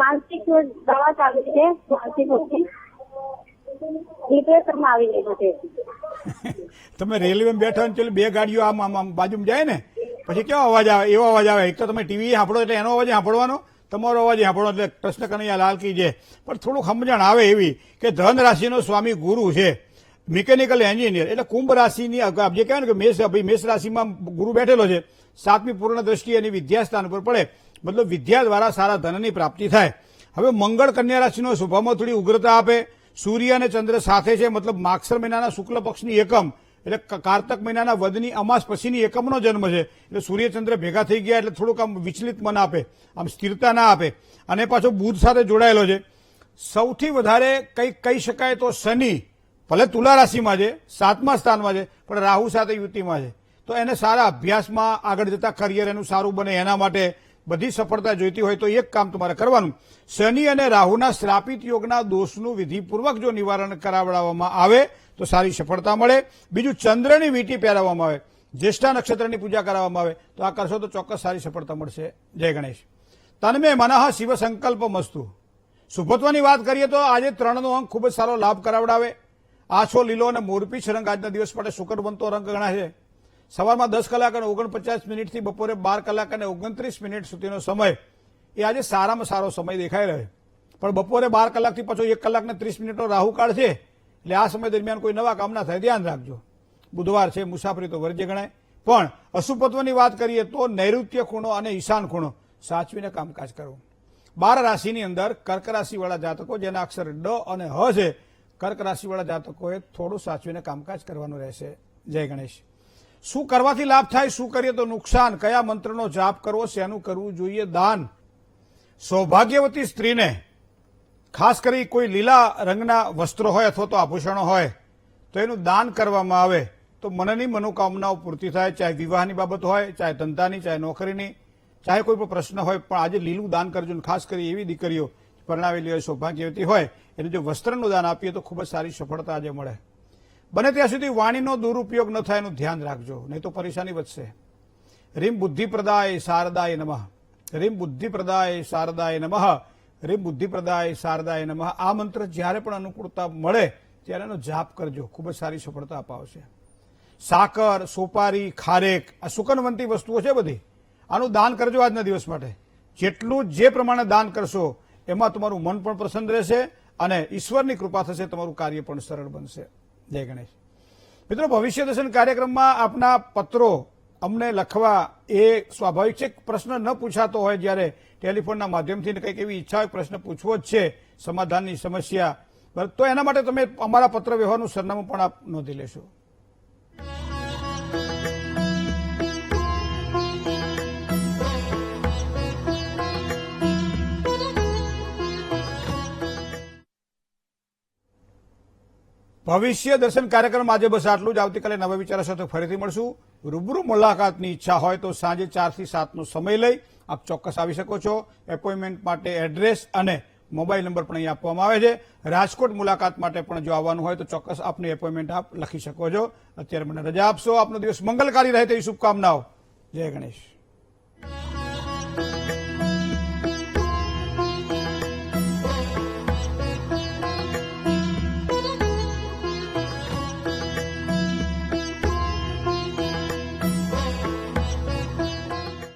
માનસિક દવા ચાલુ છે, માનસિક ડિપ્રેશનમાં આવી ગયેલું છે. તમે રેલવે બેઠા ને પેલી બે ગાડીઓ આમ બાજુમાં જાય ને, પછી કેવો અવાજ આવે? એવો અવાજ આવે. એક તો તમે ટીવી સાંભળો એટલે એનો અવાજ સાંભળવાનો, તમારો અવાજ સાંભળો એટલે કૃષ્ણ કનૈયા લાલ કી જય. પણ થોડુંક સમજણ આવે એવી કે ધન રાશિનો સ્વામી ગુરુ છે, મિકેનિકલ એન્જિનિયર, એટલે કુંભ રાશિની જે કહેવાય ને કે મેષ રાશિમાં ગુરુ બેઠેલો છે, 7મી પૂર્ણ દ્રષ્ટિ એની વિદ્યાસ્થાન પર પડે, મતલબ વિદ્યા દ્વારા સારા ધનની પ્રાપ્તિ થાય. હવે મંગળ કન્યા રાશિનો સ્વભાવમાં થોડી ઉગ્રતા આપે. સૂર્ય અને ચંદ્ર સાથે છે, મતલબ માગસર મહિનાના શુક્લ પક્ષની એકમ એટલે કારતક મહિનાના વદની અમાસ પછીની એકમનો જન્મ છે, એટલે સૂર્યચંદ્ર ભેગા થઈ ગયા એટલે થોડુંક આમ વિચલિત મન આપે, આમ સ્થિરતા ના આપે. અને પાછો બુધ સાથે જોડાયેલો છે. સૌથી વધારે કંઈક કહી શકાય તો શનિ ભલે તુલા રાશિમાં છે, 7મા સ્થાનમાં છે, પણ રાહુ સાથે યુતિમાં છે, તો એને સારા અભ્યાસમાં આગળ જતા કરિયર એનું સારું બને એના માટે બધી સફળતા જોઈતી હોય તો એક કામ તમારે કરવાનું, શનિ અને રાહુના શ્રાપિત યોગના દોષનું વિધિપૂર્વક જો નિવારણ કરાવડાવવામાં આવે તો સારી સફળતા મળે. બીજું, ચંદ્રની વીંટી પહેરાવવામાં આવે, જ્યેષ્ઠા નક્ષત્રની પૂજા કરાવવામાં આવે તો આ કરશો તો ચોક્કસ સારી સફળતા મળશે. જય ગણેશ. તન્મે મનઃ શિવ સંકલ્પ મસ્તુ. શુભત્વની વાત કરીએ તો આજે 3નો અંક ખૂબ જ સારો લાભ કરાવડાવે. આછો, લીલો અને મોરપીંછ રંગ આજના દિવસ માટે શુકર બનતો રંગ ગણાય છે. સવારમાં 10 કલાક અને 49 મિનિટથી બપોરે 12 કલાક અને 29 મિનિટ સુધીનો સમય એ આજે સારામાં સારો સમય દેખાઈ રહ્યો છે. પણ બપોરે 12 કલાકથી પાછો 1 કલાક ને 30 મિનિટનો રાહુકાળ છે, એટલે આ સમય દરમિયાન કોઈ નવા કામ ના થાય, ધ્યાન રાખજો. બુધવાર છે, મુસાફરી તો વર્જ્ય ગણાય. પણ અશુભત્વની વાત કરીએ તો નૈઋત્ય ખૂણો અને ઈશાન ખૂણો સાચવીને કામકાજ કરવું. 12 રાશિની અંદર કર્ક રાશિવાળા જાતકો જેના અક્ષર ડ અને હ છે, કર્ક રાશિવાળા જાતકોએ થોડું સાચવીને કામકાજ કરવાનું રહેશે. જય ગણેશ. શું કરવાથી લાભ થાય, શું કરીએ તો નુકસાન, કયા મંત્રનો જાપ કરવો, શેનું કરવું જોઈએ દાન. સૌભાગ્યવતી સ્ત્રીને ખાસ કરી કોઈ લીલા રંગના વસ્ત્રો હોય અથવા તો આભૂષણો હોય તો એનું દાન કરવામાં આવે તો મનની મનોકામનાઓ પૂર્તિ થાય, ચાહે વિવાહની બાબત હોય, ચાહે ધંધાની, ચાહે નોકરીની, ચાહે કોઈ પણ પ્રશ્ન હોય, પણ આજે લીલું દાન કરજો. ખાસ કરી એવી દીકરીઓ પરણાવેલી હોય, સૌભાગ્યવતી હોય, એને જો વસ્ત્રનું દાન આપીએ તો ખૂબ જ સારી સફળતા આજે મળે. બને ત્યાં સુધી વાણીનો દુરુપયોગ ન થાય એનું ધ્યાન રાખજો, નહીં તો પરેશાની વધશે. રીમ બુદ્ધિપ્રદાય શારદાય નમઃ, રીમ બુદ્ધિપ્રદાય શારદાય નમઃ, રીમ બુદ્ધિપ્રદાય શારદાય નમઃ. આ મંત્ર જ્યારે પણ અનુકૂળતા મળે ત્યારે એનો જાપ કરજો, ખૂબ જ સારી સફળતા અપાવશે. સાકર, સોપારી, ખારેક આ સુકનવંતી વસ્તુઓ છે બધી, આનું દાન કરજો આજના દિવસ માટે. જેટલું જે પ્રમાણે દાન કરશો એમાં તમારું મન પણ પ્રસન્ન રહેશે અને ઈશ્વરની કૃપા થશે, તમારું કાર્ય પણ સરળ બનશે. જય ગણેશ. મિત્રો, ભવિષ્ય દર્શન કાર્યક્રમમાં આપના પત્રો અમને લખવા એ સ્વાભાવિક છે. પ્રશ્ન ન પૂછાતો હોય જ્યારે ટેલિફોનના માધ્યમથી કંઈક એવી ઈચ્છા હોય પ્રશ્ન પૂછવો જ છે, સમાધાનની સમસ્યા, તો એના માટે તમે અમારા પત્ર વ્યવહારનું સરનામું પણ આપ નોંધી લેશો. ભવિષ્ય દર્શન કાર્યક્રમ આજે બસ આટલું જ. આવતીકાલે નવા વિચારો સાથે ફરીથી મળશું. રૂબરૂ મુલાકાતની ઈચ્છા હોય તો સાંજે 4 થી 7 નો સમય લઈ આપ ચોક્કસ આવી શકો છો. એપોઇન્ટમેન્ટ માટે એડ્રેસ અને મોબાઈલ નંબર પણ અહીં આપવામાં આવે છે. રાજકોટ મુલાકાત માટે પણ જો આવવાનું હોય તો ચોક્કસ આપની એપોઇન્ટમેન્ટ આપ લખી શકો છો. અત્યારે મને રજા આપશો. આપનો દિવસ મંગલકારી રહે તેવી શુભકામનાઓ. જય ગણેશ.